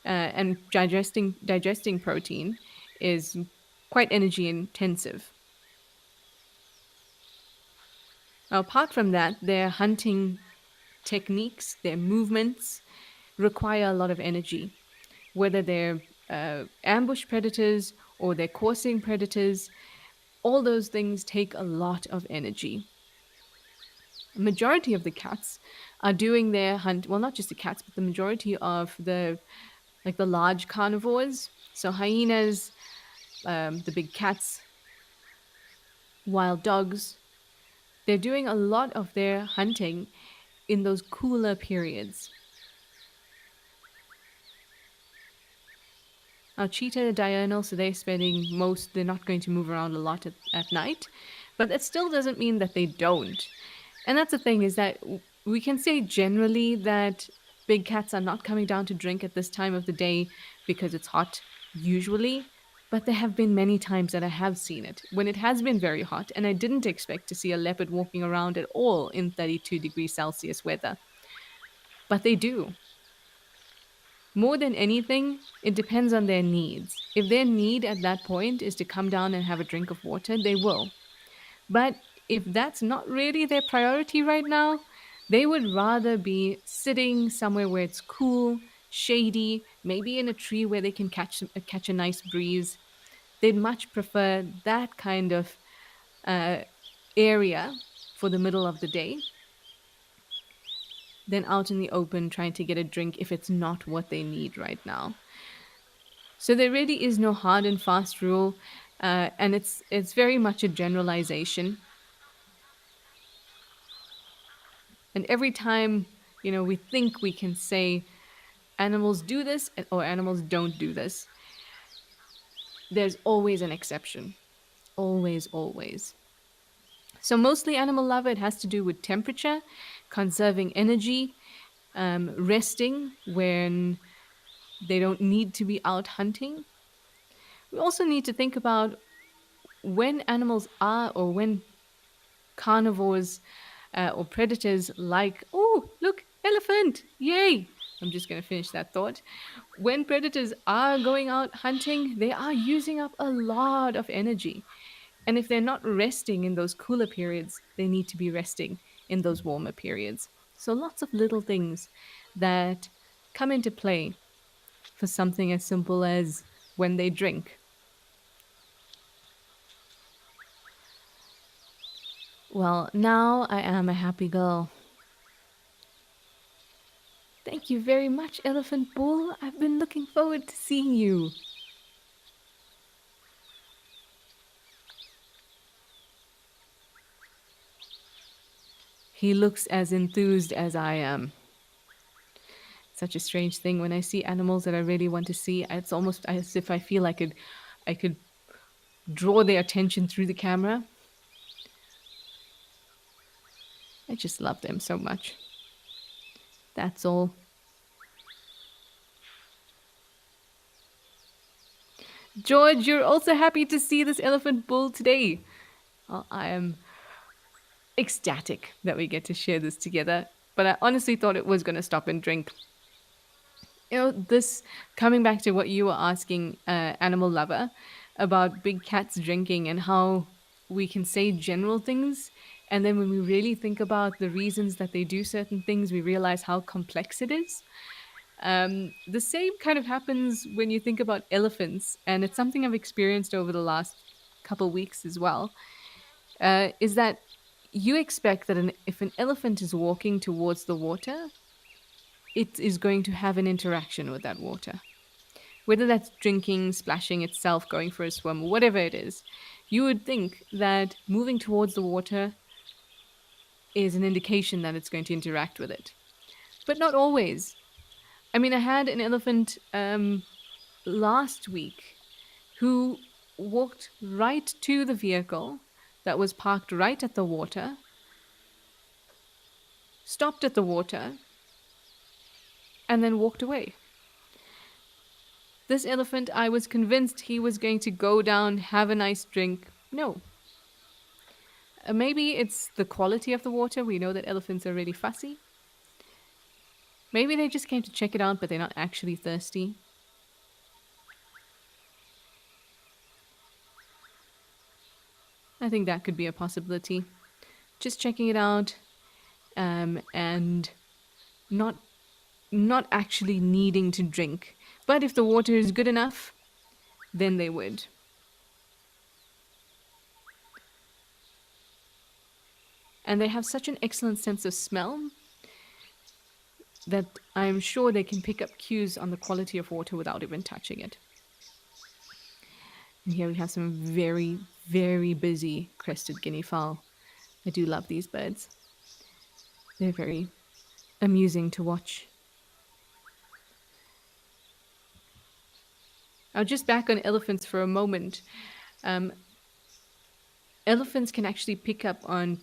and digesting protein is quite energy intensive. Now, apart from that, their hunting techniques, their movements require a lot of energy, whether they're ambush predators or they're coursing predators. All those things take a lot of energy. A majority of the cats are doing their hunt, well, not just the cats, but the majority of the large carnivores. So hyenas, the big cats, wild dogs, they're doing a lot of their hunting in those cooler periods. Now, cheetah are diurnal, so they're not going to move around a lot at night. But that still doesn't mean that they don't. And that's the thing is that we can say generally that big cats are not coming down to drink at this time of the day because it's hot, usually. But there have been many times that I have seen it when it has been very hot, and I didn't expect to see a leopard walking around at all in 32 degrees Celsius weather. But they do. More than anything, it depends on their needs. If their need at that point is to come down and have a drink of water, they will. But if that's not really their priority right now, they would rather be sitting somewhere where it's cool, shady, maybe in a tree where they can catch a nice breeze. They'd much prefer that kind of uh, area for the middle of the day than out in the open trying to get a drink if it's not what they need right now. So there really is no hard and fast rule, and it's very much a generalization. And every time we think we can say animals do this or animals don't do this, there's always an exception. Always, always. So mostly animal lover, it has to do with temperature, conserving energy, resting when they don't need to be out hunting. We also need to think about when animals are or when carnivores or predators like, oh, look, elephant, yay. I'm just going to finish that thought. When predators are going out hunting, they are using up a lot of energy. And if they're not resting in those cooler periods, they need to be resting in those warmer periods. So lots of little things that come into play for something as simple as when they drink. Well, now I am a happy girl. Thank you very much, Elephant Bull. I've been looking forward to seeing you. He looks as enthused as I am. Such a strange thing when I see animals that I really want to see. It's almost as if I feel I could draw their attention through the camera. I just love them so much. That's all. George, you're also happy to see this elephant bull today. Well, I am ecstatic that we get to share this together, but I honestly thought it was going to stop and drink. This coming back to what you were asking, animal lover, about big cats drinking and how we can say general things. And then when we really think about the reasons that they do certain things, we realize how complex it is. The same kind of happens when you think about elephants, and it's something I've experienced over the last couple weeks as well. Is that you expect that if an elephant is walking towards the water, it is going to have an interaction with that water. Whether that's drinking, splashing itself, going for a swim, whatever it is, you would think that moving towards the water is an indication that it's going to interact with it. But not always. I mean, I had an elephant last week who walked right to the vehicle that was parked right at the water, stopped at the water, and then walked away. This elephant, I was convinced he was going to go down, have a nice drink. No. Maybe it's the quality of the water. We know that elephants are really fussy. Maybe they just came to check it out, but they're not actually thirsty. I think that could be a possibility. Just checking it out, and not not actually needing to drink. But if the water is good enough, then they would. And they have such an excellent sense of smell that I'm sure they can pick up cues on the quality of water without even touching it. And here we have some very, very busy crested guinea fowl. I do love these birds. They're very amusing to watch. Now, just back on elephants for a moment. Um, Elephants can actually pick up on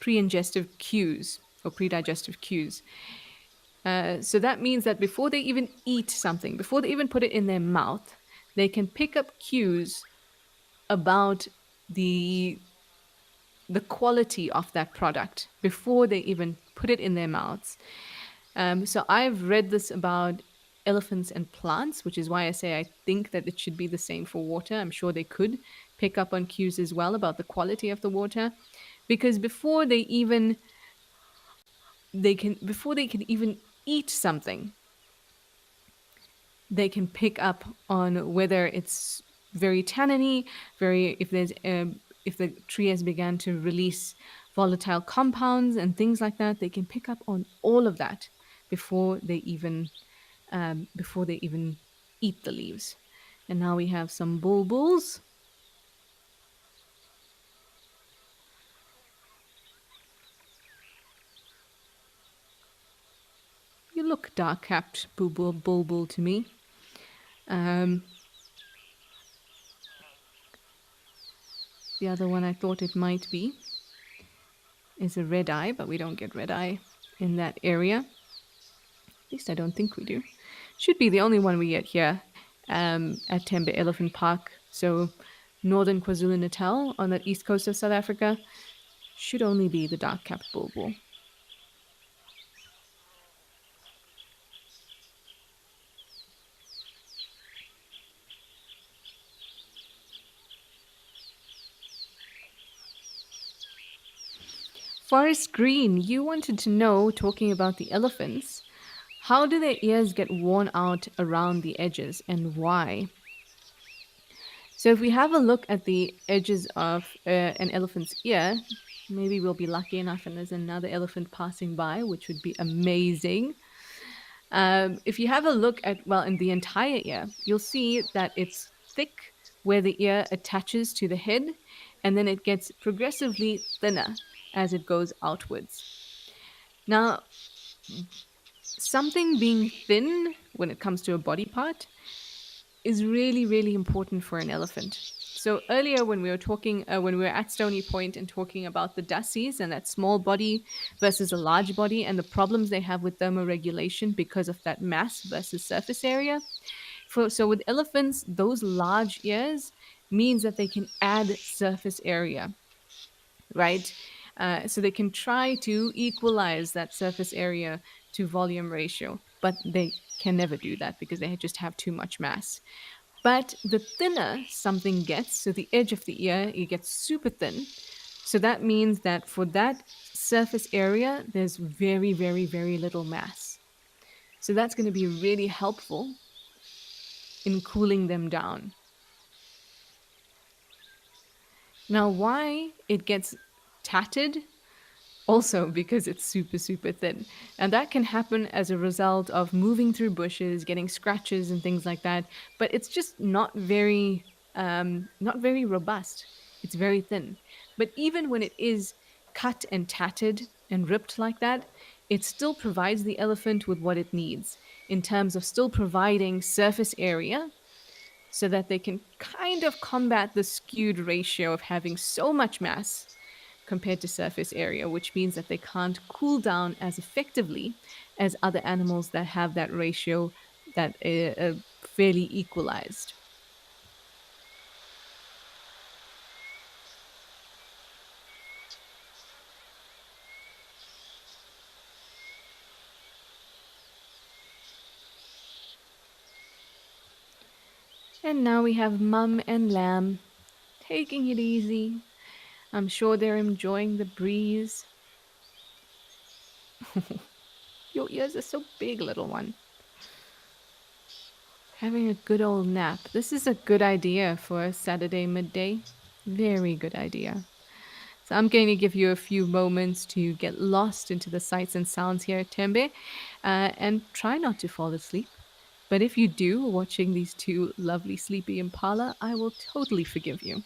pre-ingestive cues or pre-digestive cues. So that means that before they even eat something, before they even put it in their mouth, they can pick up cues about the the quality of that product before they even put it in their mouths. So I've read this about elephants and plants, which is why I say I think that it should be the same for water. I'm sure they could pick up on cues as well about the quality of the water, because before they can even eat something, they can pick up on whether it's very tanniny, very if the tree has begun to release volatile compounds and things like that. They can pick up on all of that before they even before they even eat the leaves. And now we have some bulbuls. You look dark-capped bulbul to me. Um, the other one I thought it might be is a red eye, but we don't get red eye in that area. At least I don't think we do. Should be the only one we get here at Tembe Elephant Park. So northern KwaZulu-Natal on the east coast of South Africa should only be the dark-capped bulbul. Forest Green, you wanted to know, talking about the elephants, how do their ears get worn out around the edges and why? So, if we have a look at the edges of an elephant's ear, maybe we'll be lucky enough and there's another elephant passing by, which would be amazing. If you have a look at, well, in the entire ear, you'll see that it's thick where the ear attaches to the head, and then it gets progressively thinner as it goes outwards. Now, something being thin when it comes to a body part is really, really important for an elephant. So earlier, when we were talking, when we were at Stony Point and talking about the Dassies and that small body versus a large body and the problems they have with thermoregulation because of that mass versus surface area. So with elephants, those large ears means that they can add surface area, right? So they can try to equalize that surface area to volume ratio, but they can never do that because they just have too much mass. But the thinner something gets, so the edge of the ear, it gets super thin. So that means that for that surface area, there's very, very, very little mass. So that's going to be really helpful in cooling them down. Now, why it gets tatted? Also because it's super, super thin. And that can happen as a result of moving through bushes, getting scratches and things like that. But it's just not very robust. It's very thin. But even when it is cut and tatted and ripped like that, it still provides the elephant with what it needs in terms of still providing surface area so that they can kind of combat the skewed ratio of having so much mass compared to surface area, which means that they can't cool down as effectively as other animals that have that ratio that fairly equalized. And now we have Mum and Lamb taking it easy. I'm sure they're enjoying the breeze. Your ears are so big, little one. Having a good old nap. This is a good idea for a Saturday midday. Very good idea. So I'm going to give you a few moments to get lost into the sights and sounds here at Tembe and try not to fall asleep. But if you do, watching these two lovely sleepy impala, I will totally forgive you.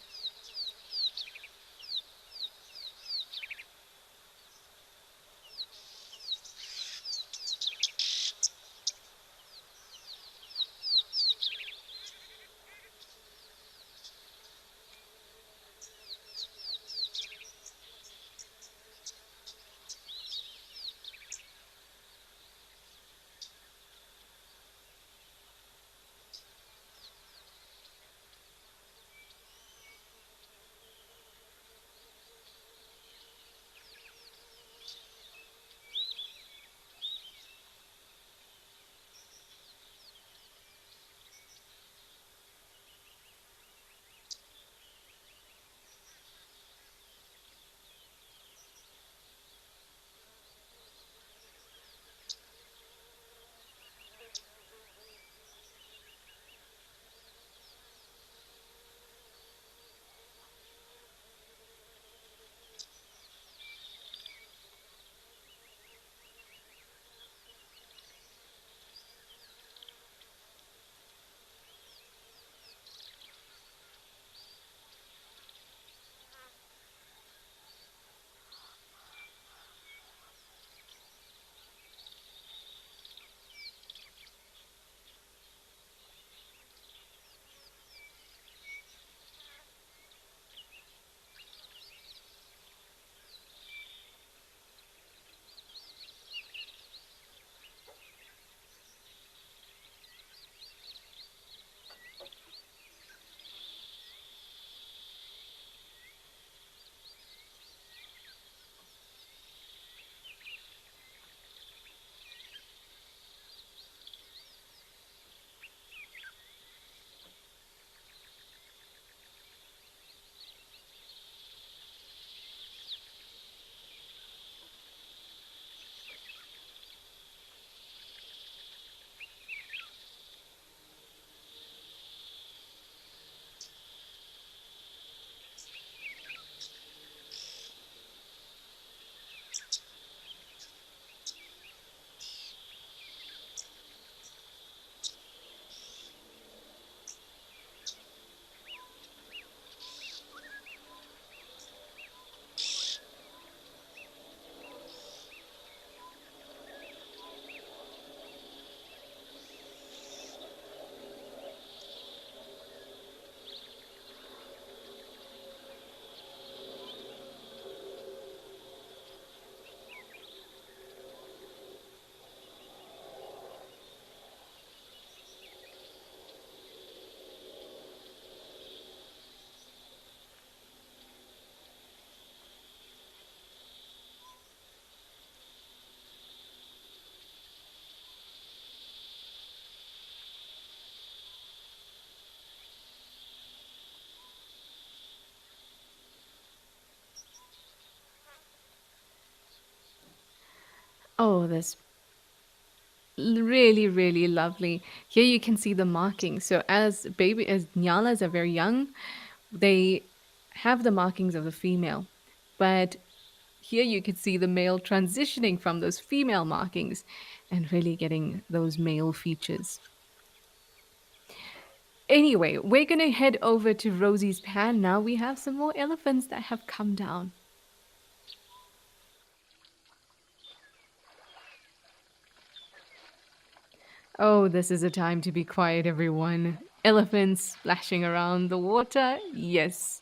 Oh, that's really, really lovely. Here you can see the markings. So as nyalas are very young, they have the markings of the female. But here you can see the male transitioning from those female markings and really getting those male features. Anyway, we're going to head over to Rosie's pan now. We have some more elephants that have come down. Oh, this is a time to be quiet, everyone. Elephants splashing around the water? Yes.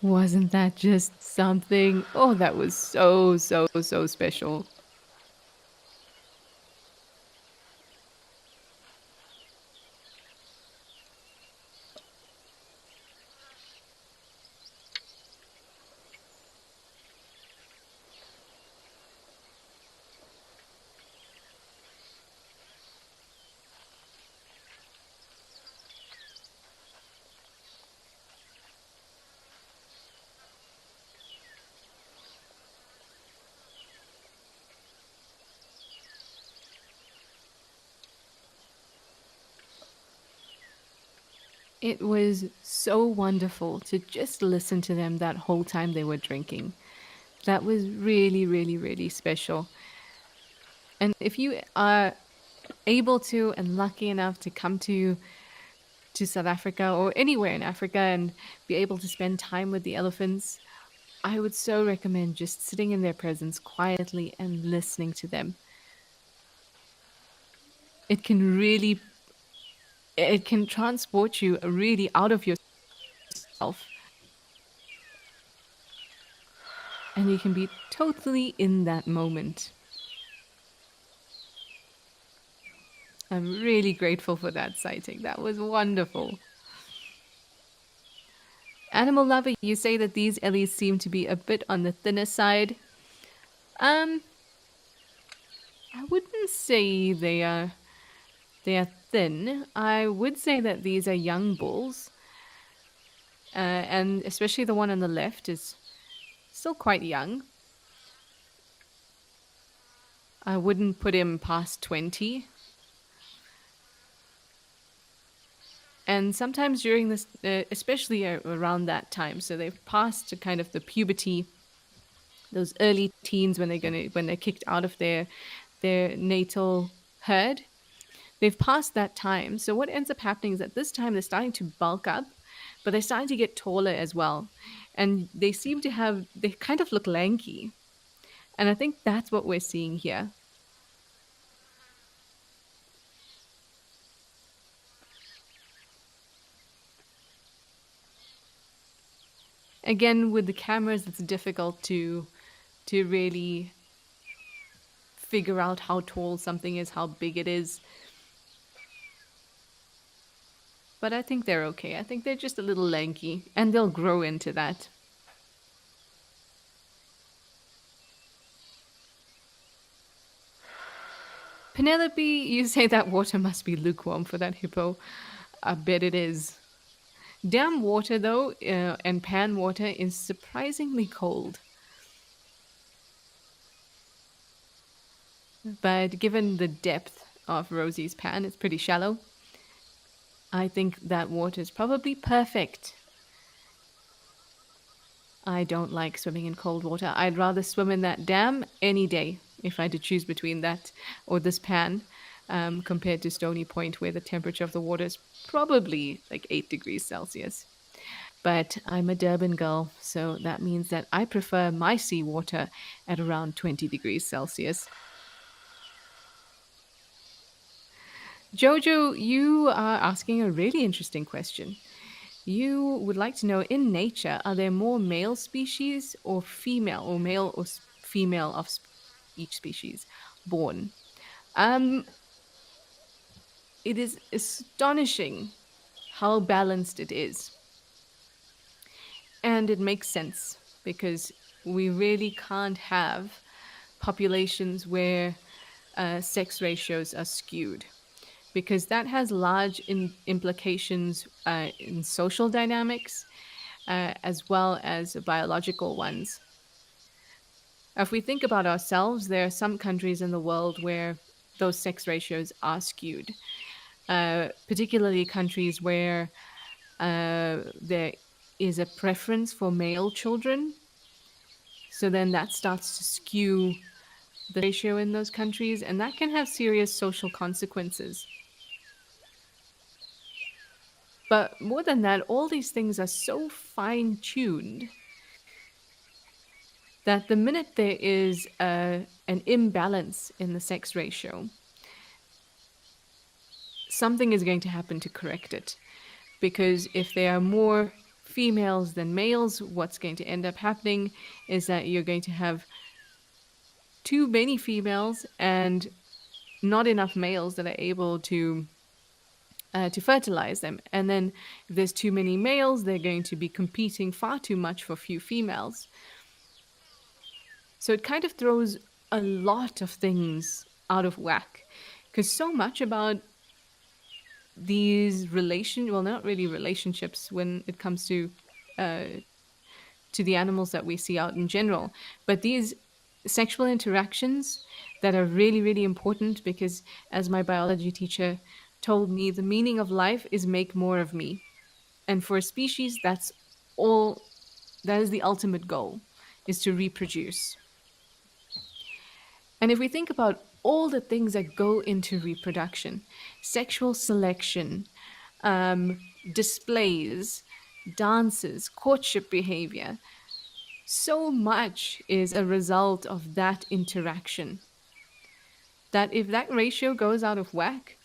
Wasn't that just something? Oh, that was so, so, so special. It was so wonderful to just listen to them that whole time they were drinking. That was really, really, really special. And if you are able to and lucky enough to come to South Africa or anywhere in Africa and be able to spend time with the elephants, I would so recommend just sitting in their presence quietly and listening to them. It can really it can transport you really out of yourself and you can be totally in that moment. I'm really grateful for that sighting. That was wonderful. Animal lover, you say that these ellies seem to be a bit on the thinner side. Um, I wouldn't say they are thin. I would say that these are young bulls, and especially the one on the left is still quite young. I wouldn't put him past 20. And sometimes during this, especially around that time, so they've passed to kind of the puberty, those early teens when they're kicked out of their natal herd. They've passed that time. So what ends up happening is at this time they're starting to bulk up, but they're starting to get taller as well, and they kind of look lanky, and I think that's what we're seeing here. Again, with the cameras, it's difficult to really figure out how tall something is, how big it is. But I think they're okay. I think they're just a little lanky, and they'll grow into that. Penelope, you say that water must be lukewarm for that hippo. I bet it is. Dam water, though, and pan water is surprisingly cold. But given the depth of Rosie's pan, it's pretty shallow. I think that water is probably perfect. I don't like swimming in cold water. I'd rather swim in that dam any day if I had to choose between that or this pan, compared to Stony Point, where the temperature of the water is probably like 8 degrees Celsius. But I'm a Durban girl, so that means that I prefer my seawater at around 20 degrees Celsius. Jojo, you are asking a really interesting question. You would like to know, in nature, are there more male species or female, or male or female of each species born? Um, it is astonishing how balanced it is. And it makes sense because we really can't have populations where sex ratios are skewed, because that has large implications in social dynamics, as well as biological ones. If we think about ourselves, there are some countries in the world where those sex ratios are skewed, particularly countries where there is a preference for male children. So then that starts to skew the ratio in those countries, and that can have serious social consequences. But more than that, all these things are so fine tuned that the minute there is an imbalance in the sex ratio, something is going to happen to correct it. Because if there are more females than males, what's going to end up happening is that you're going to have too many females and not enough males that are able to fertilize them. And then if there's too many males, they're going to be competing far too much for few females. So it kind of throws a lot of things out of whack because so much about these well, not really relationships when it comes uh, to the animals that we see out in general, but these sexual interactions that are really, really important because, as my biology teacher told me, the meaning of life is make more of me. And for a species, all, that is the ultimate goal, is to reproduce. And if we think about all the things that go into reproduction, sexual selection, um, displays, dances, courtship behavior, so much is a result of that interaction. That if that ratio goes out of whack,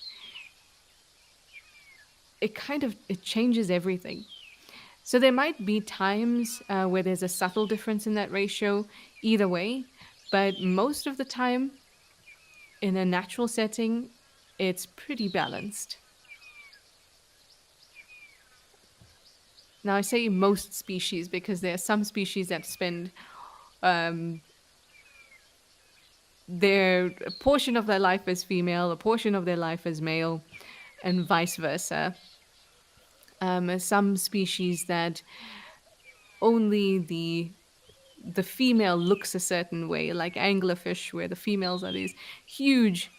it changes everything. So there might be times where there's a subtle difference in that ratio either way, but most of the time in a natural setting, it's pretty balanced. Now, I say most species because there are some species that spend um, a portion of their life as female, a portion of their life as male, and vice versa. Some species that only the female looks a certain way, like anglerfish, where the females are these huge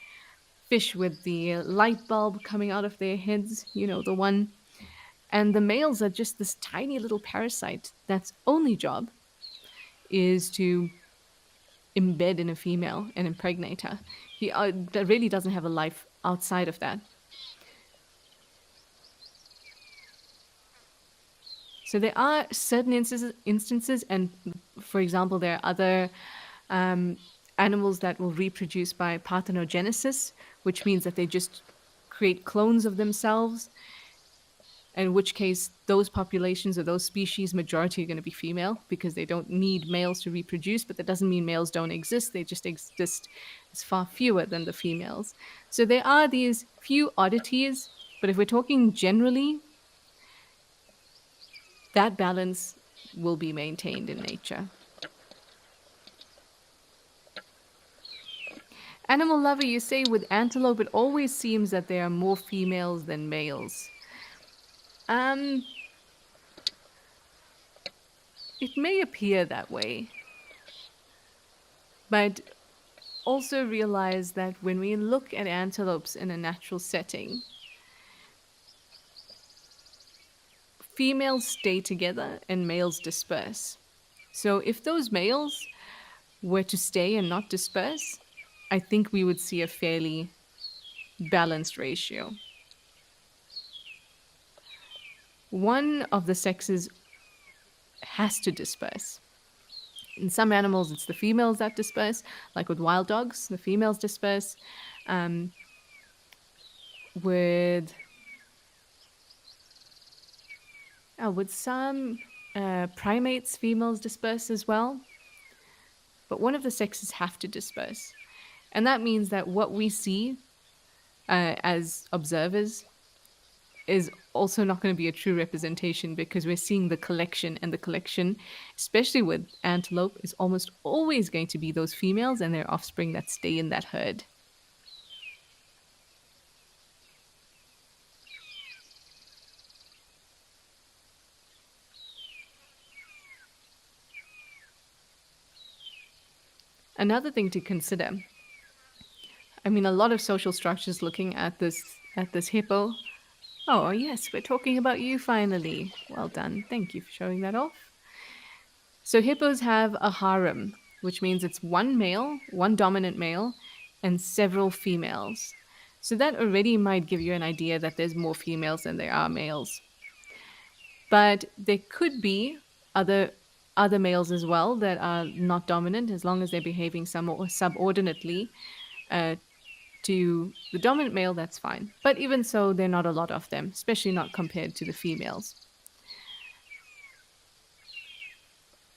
fish with the light bulb coming out of their heads, the one. And the males are just this tiny little parasite that's only job is to embed in a female and impregnate her. He that really doesn't have a life outside of that. So there are certain instances, and for example, there are other um, animals that will reproduce by parthenogenesis, which means that they just create clones of themselves. In which case, those populations or those species, majority are going to be female because they don't need males to reproduce. But that doesn't mean males don't exist; they just exist as far fewer than the females. So there are these few oddities, but if we're talking generally, that balance will be maintained in nature. Animal lover, you say with antelope, it always seems that there are more females than males. Um, it may appear that way, but also realize that when we look at antelopes in a natural setting, females stay together and males disperse. So if those males were to stay and not disperse, I think we would see a fairly balanced ratio. One of the sexes has to disperse. In some animals, it's the females that disperse, like with wild dogs, the females disperse. Um, with with some primates, females disperse as well. But one of the sexes have to disperse. And that means that what we see as observers is also not going to be a true representation because we're seeing the collection, and the collection, especially with antelope, is almost always going to be those females and their offspring that stay in that herd. Another thing to consider, I mean, a lot of social structures looking at this hippo. Oh, yes, we're talking about you finally. Well done. Thank you for showing that off. So hippos have a harem, which means it's one male, one dominant male, and several females. So that already might give you an idea that there's more females than there are males. But there could be other other males as well that are not dominant as long as they're behaving subordinately uh, to the dominant male, that's fine. But even so, there are not a lot of them, especially not compared to the females.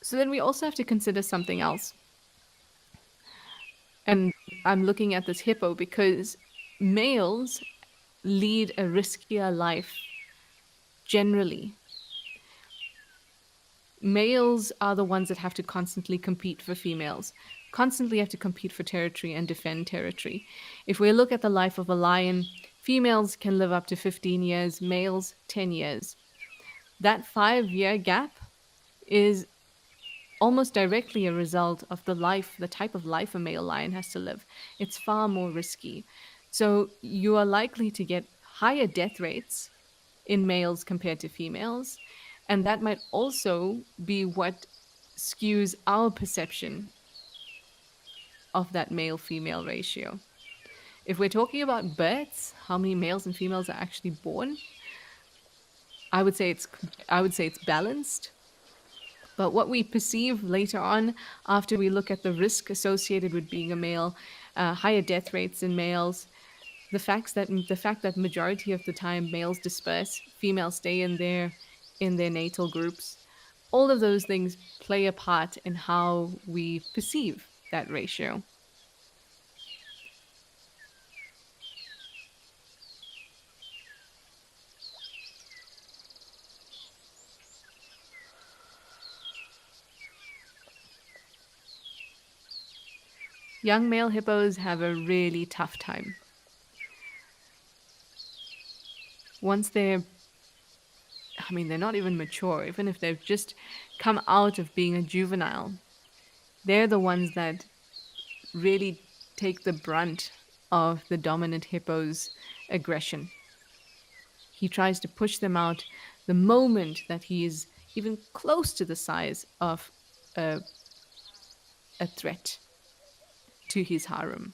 So then we also have to consider something else. And I'm looking at this hippo because males lead a riskier life generally. Males are the ones that have to constantly compete for females, constantly have to compete for territory and defend territory. If we look at the life of a lion, females can live up to 15 years, males 10 years. That 5 year gap is almost directly a result of the type of life a male lion has to live. It's far more risky. So you are likely to get higher death rates in males compared to females. And that might also be what skews our perception of that male female ratio. If we're talking about births, how many males and females are actually born, I would say it's balanced. But what we perceive later on, after we look at the risk associated with being a male, higher death rates in males, the fact that majority of the time males disperse, females stay in their natal groups, all of those things play a part in how we perceive that ratio. Young male hippos have a really tough time. Once they're not even mature, even if they've just come out of being a juvenile, they're the ones that really take the brunt of the dominant hippo's aggression. He tries to push them out the moment that he is even close to the size of a, a threat to his harem.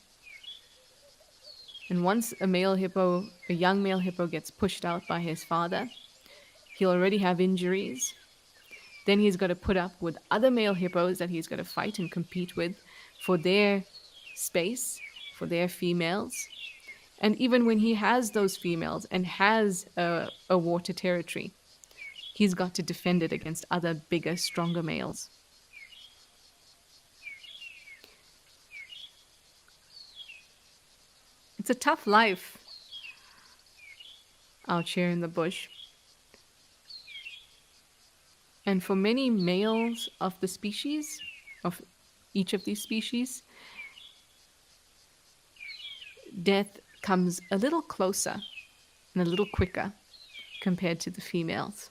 And once a young male hippo gets pushed out by his father, he'll already have injuries. Then he's got to put up with other male hippos that he's got to fight and compete with for their space, for their females. And even when he has those females and has a water territory, he's got to defend it against other bigger, stronger males. It's a tough life out here in the bush. And for many males of the species, of each of these species, death comes a little closer and a little quicker compared to the females.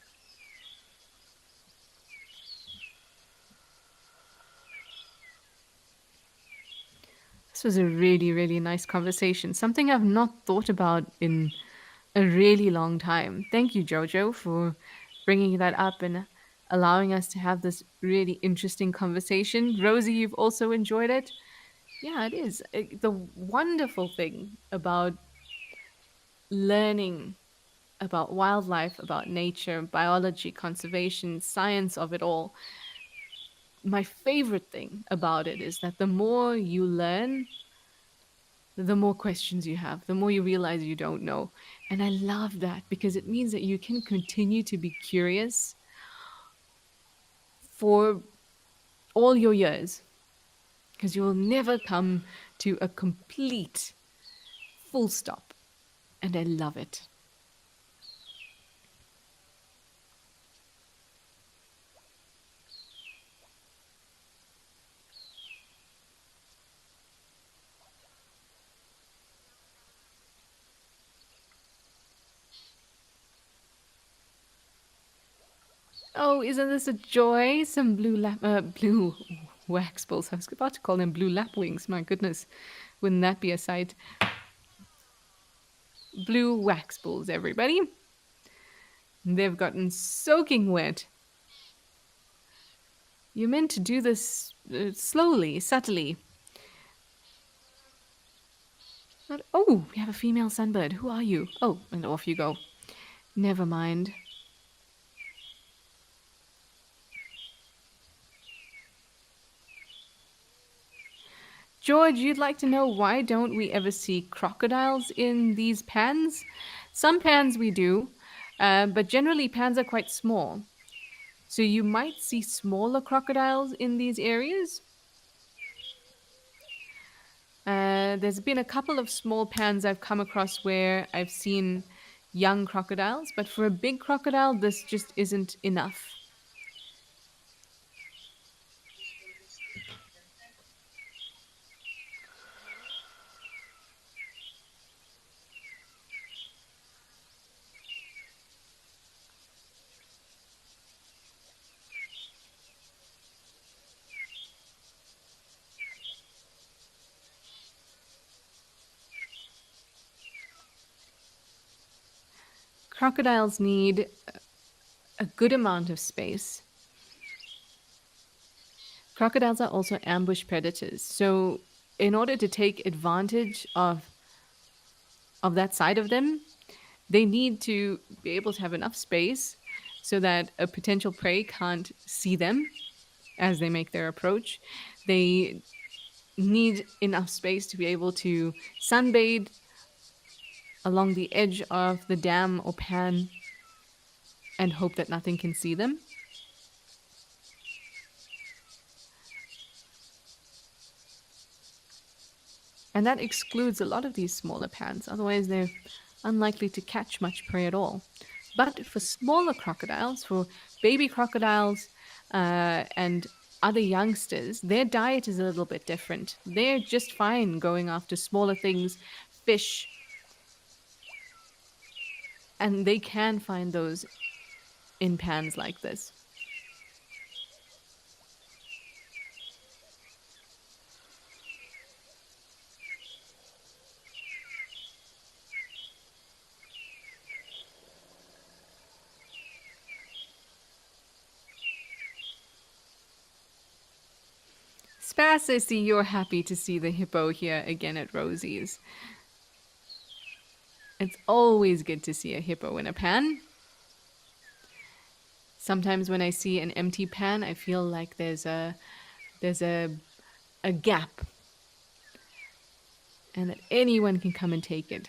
This was a really, really nice conversation. Something I've not thought about in a really long time. Thank you, Jojo, for bringing that up and allowing us to have this really interesting conversation. Rosie, you've also enjoyed it? Yeah, it is. The wonderful thing about learning about wildlife, about nature, biology, conservation, science of it all, my favorite thing about it is that the more you learn, the more questions you have, the more you realize you don't know. And I love that because it means that you can continue to be curious for all your years because you will never come to a complete full stop. And I love it. Oh, isn't this a joy? Some blue wax balls. I was about to call them blue lapwings. My goodness, wouldn't that be a sight? Blue wax balls, everybody. They've gotten soaking wet. You're meant to do this slowly, subtly. Oh, we have a female sunbird. Who are you? Oh, and off you go. Never mind. George, you'd like to know why don't we ever see crocodiles in these pans? Some pans we do, but generally pans are quite small. So you might see smaller crocodiles in these areas. There's been a couple of small pans I've come across where I've seen young crocodiles, but for a big crocodile, this just isn't enough. Crocodiles need a good amount of space. Crocodiles are also ambush predators. So, in order to take advantage of that side of them, they need to be able to have enough space so that a potential prey can't see them as they make their approach. They need enough space to be able to sunbathe along the edge of the dam or pan and hope that nothing can see them. And that excludes a lot of these smaller pans, otherwise, they're unlikely to catch much prey at all. But for smaller crocodiles, for baby crocodiles and other youngsters, their diet is a little bit different. They're just fine going after smaller things, fish, and they can find those in pans like this. Spas, I see you're happy to see the hippo here again at Rosie's. It's always good to see a hippo in a pan. Sometimes when I see an empty pan, I feel like there's a gap and that anyone can come and take it.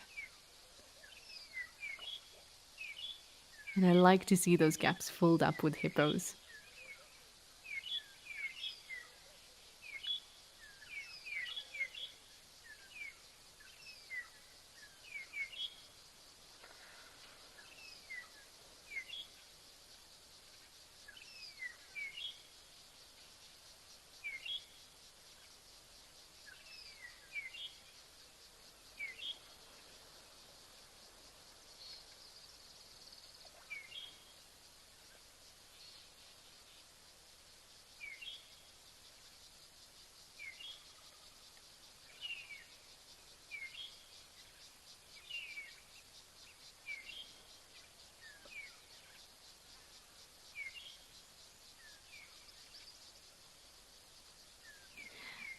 And I like to see those gaps filled up with hippos.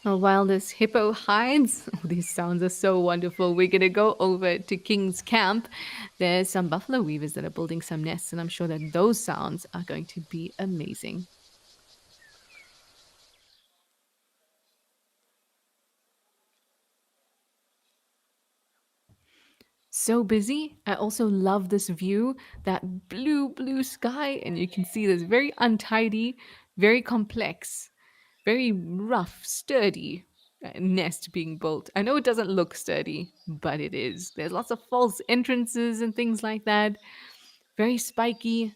While this hippo hides, oh, these sounds are so wonderful. We're going to go over to King's Camp. There's some buffalo weavers that are building some nests, and I'm sure that those sounds are going to be amazing. So busy. I also love this view, that blue sky, and you can see this very untidy, very complex, very rough, sturdy nest being built. I know it doesn't look sturdy, but it is. There's lots of false entrances and things like that. Very spiky.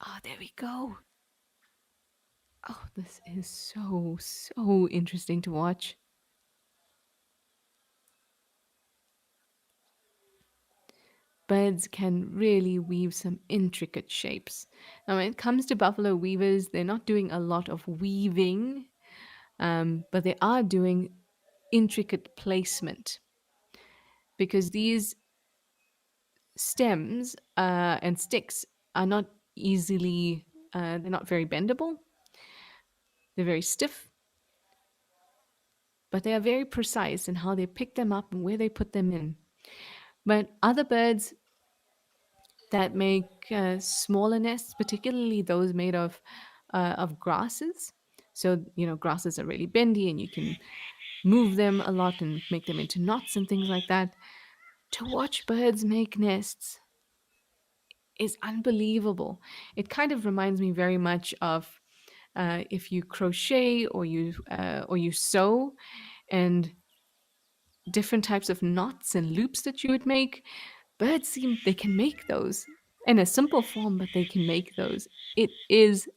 Oh, there we go. Oh, this is so interesting to watch. Birds can really weave some intricate shapes. Now, when it comes to buffalo weavers, they're not doing a lot of weaving, but they are doing intricate placement because these stems and sticks are not easily, they're not very bendable. They're very stiff, but they are very precise in how they pick them up and where they put them in. But other birds that make smaller nests, particularly those made of grasses. So grasses are really bendy, and you can move them a lot and make them into knots and things like that. To watch birds make nests is unbelievable. It kind of reminds me very much of if you crochet or you sew, and different types of knots and loops that you would make. Birds seem they can make those in a simple form, but they can make those. It is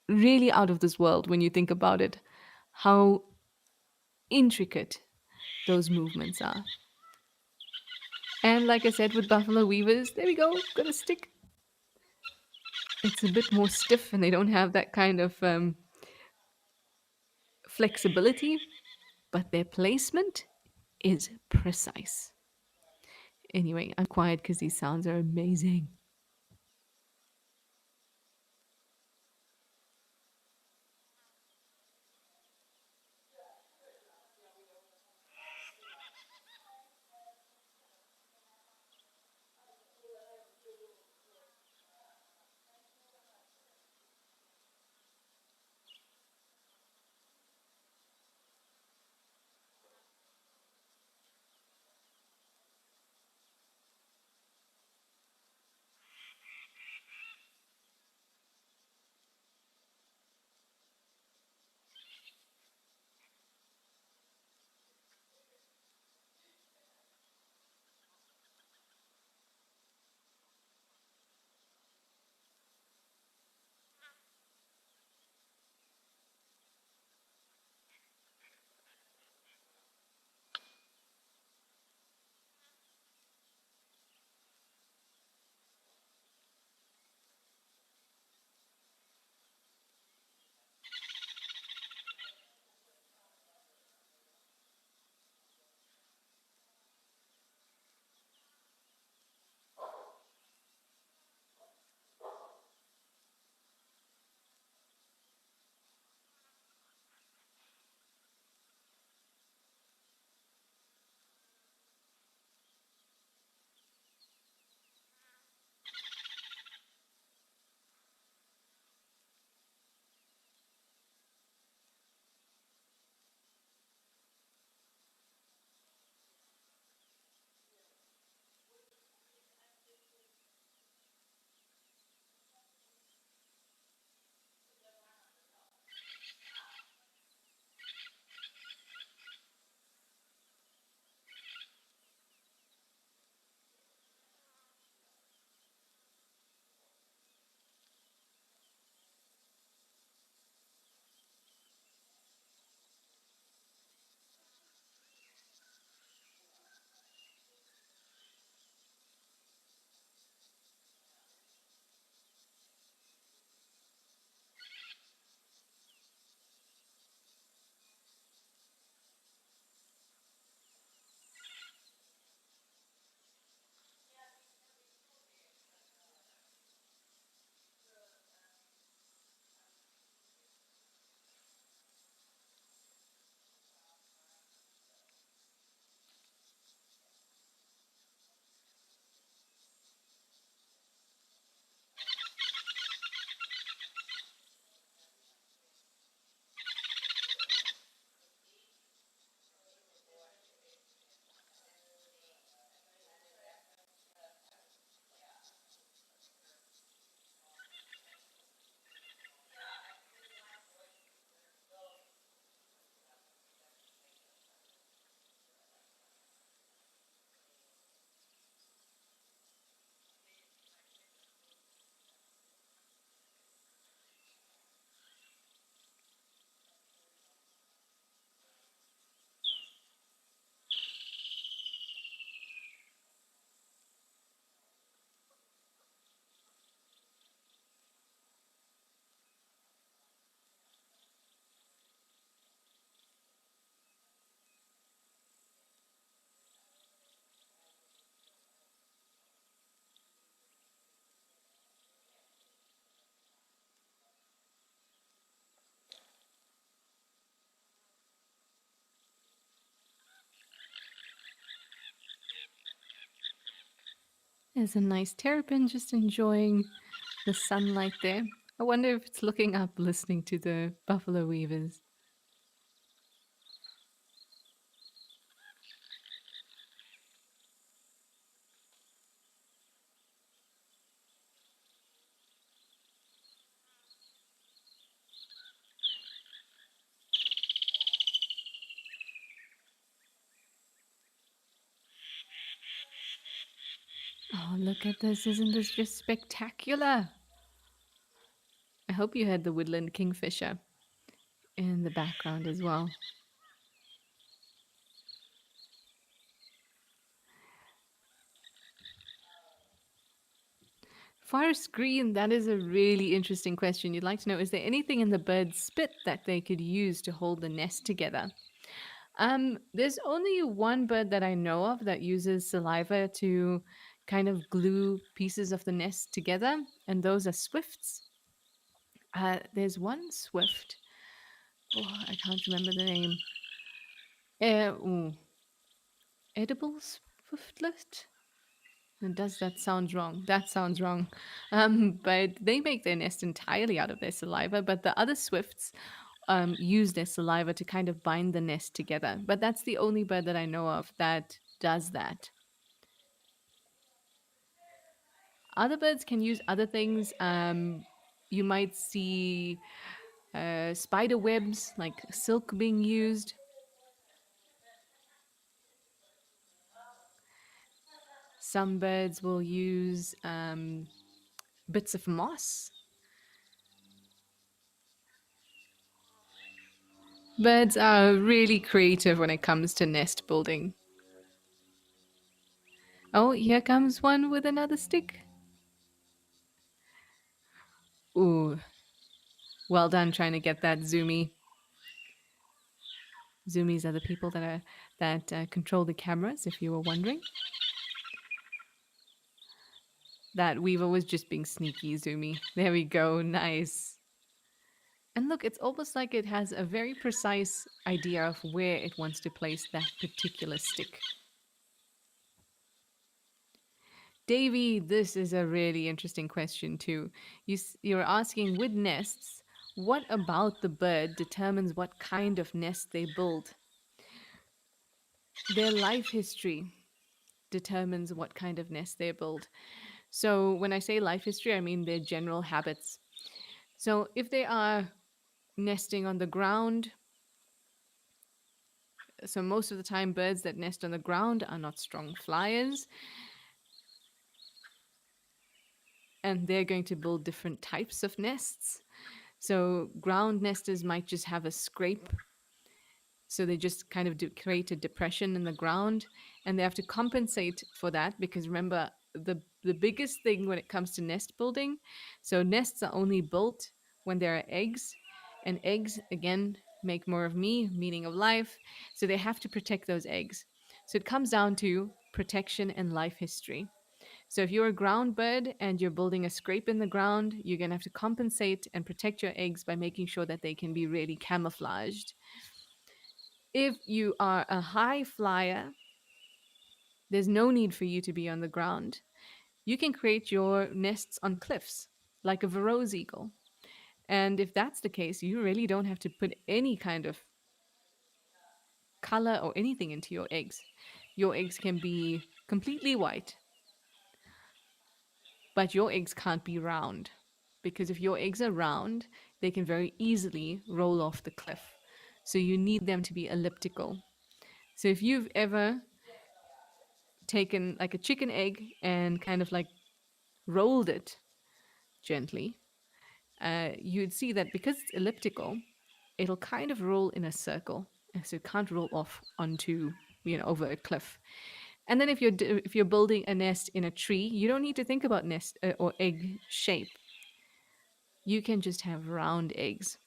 really out of this world when you think about it, how intricate those movements are. And like I said, with buffalo weavers, there we go, got a stick. It's a bit more stiff and they don't have that kind of flexibility, but their placement is precise. Anyway, I'm quiet because these sounds are amazing. There's a nice terrapin just enjoying the sunlight there. I wonder if it's looking up listening to the buffalo weavers. Oh, look at this. Isn't this just spectacular? I hope you had the woodland kingfisher in the background as well. Forest green, that is a really interesting question. You'd like to know, is there anything in the bird's spit that they could use to hold the nest together? There's only one bird that I know of that uses saliva to kind of glue pieces of the nest together, and those are swifts. There's one swift. Oh, I can't remember the name. Ooh, edible swiftlet? And does that sound wrong? That sounds wrong. But they make their nest entirely out of their saliva, but the other swifts use their saliva to kind of bind the nest together. But that's the only bird that I know of that does that. Other birds can use other things. You might see spider webs, like silk, being used. Some birds will use bits of moss. Birds are really creative when it comes to nest building. Oh, here comes one with another stick. Ooh, well done trying to get that zoomy. Zoomies are the people that control the cameras, if you were wondering. That Weaver was just being sneaky, Zoomy. There we go, nice. And look, it's almost like it has a very precise idea of where it wants to place that particular stick. Davy, this is a really interesting question too. You're asking with nests, what about the bird determines what kind of nest they build? Their life history determines what kind of nest they build. So when I say life history, I mean their general habits. So if they are nesting on the ground, so most of the time birds that nest on the ground are not strong flyers, and they're going to build different types of nests. So ground nesters might just have a scrape. So they just kind of create a depression in the ground, and they have to compensate for that because remember the biggest thing when it comes to nest building. So nests are only built when there are eggs, and eggs again make more of me, meaning of life. So they have to protect those eggs. So it comes down to protection and life history. So if you're a ground bird and you're building a scrape in the ground, you're going to have to compensate and protect your eggs by making sure that they can be really camouflaged. If you are a high flyer, there's no need for you to be on the ground. You can create your nests on cliffs, like a Varro's eagle. And if that's the case, you really don't have to put any kind of color or anything into your eggs. Your eggs can be completely white, but your eggs can't be round. Because if your eggs are round, they can very easily roll off the cliff. So you need them to be elliptical. So if you've ever taken like a chicken egg and kind of like rolled it gently, you'd see that because it's elliptical, it'll kind of roll in a circle, and so it can't roll off onto over a cliff. And then if you're building a nest in a tree, you don't need to think about nest or egg shape. You can just have round eggs.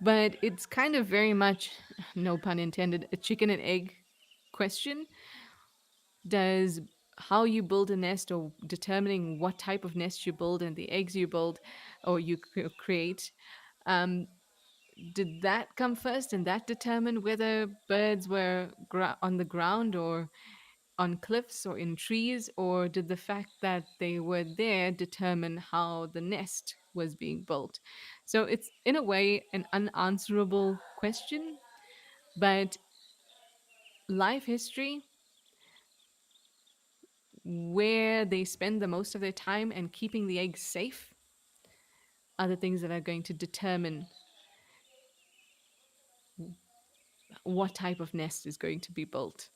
But it's kind of very much, no pun intended, a chicken and egg question. Does how you build a nest or determining what type of nest you build and the eggs you build or you create, um, did that come first and that determine whether birds were on the ground or on cliffs or in trees, or did the fact that they were there determine how the nest was being built? So it's in a way an unanswerable question, but life history, where they spend the most of their time and keeping the eggs safe, are the things that are going to determine what type of nest is going to be built.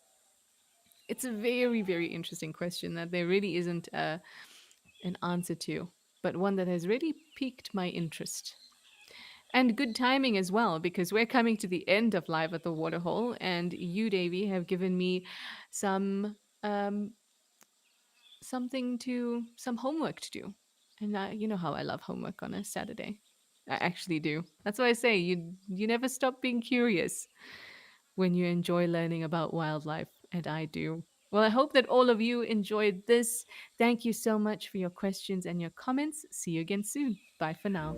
It's a very, very interesting question that there really isn't an answer to, but one that has really piqued my interest. And good timing as well, because we're coming to the end of Live at the Waterhole, and you, Davy, have given me some some homework to do. And you know how I love homework on a Saturday. I actually do. That's why I say you never stop being curious when you enjoy learning about wildlife, and I do. Well, I hope that all of you enjoyed this. Thank you so much for your questions and your comments. See you again soon. Bye for now.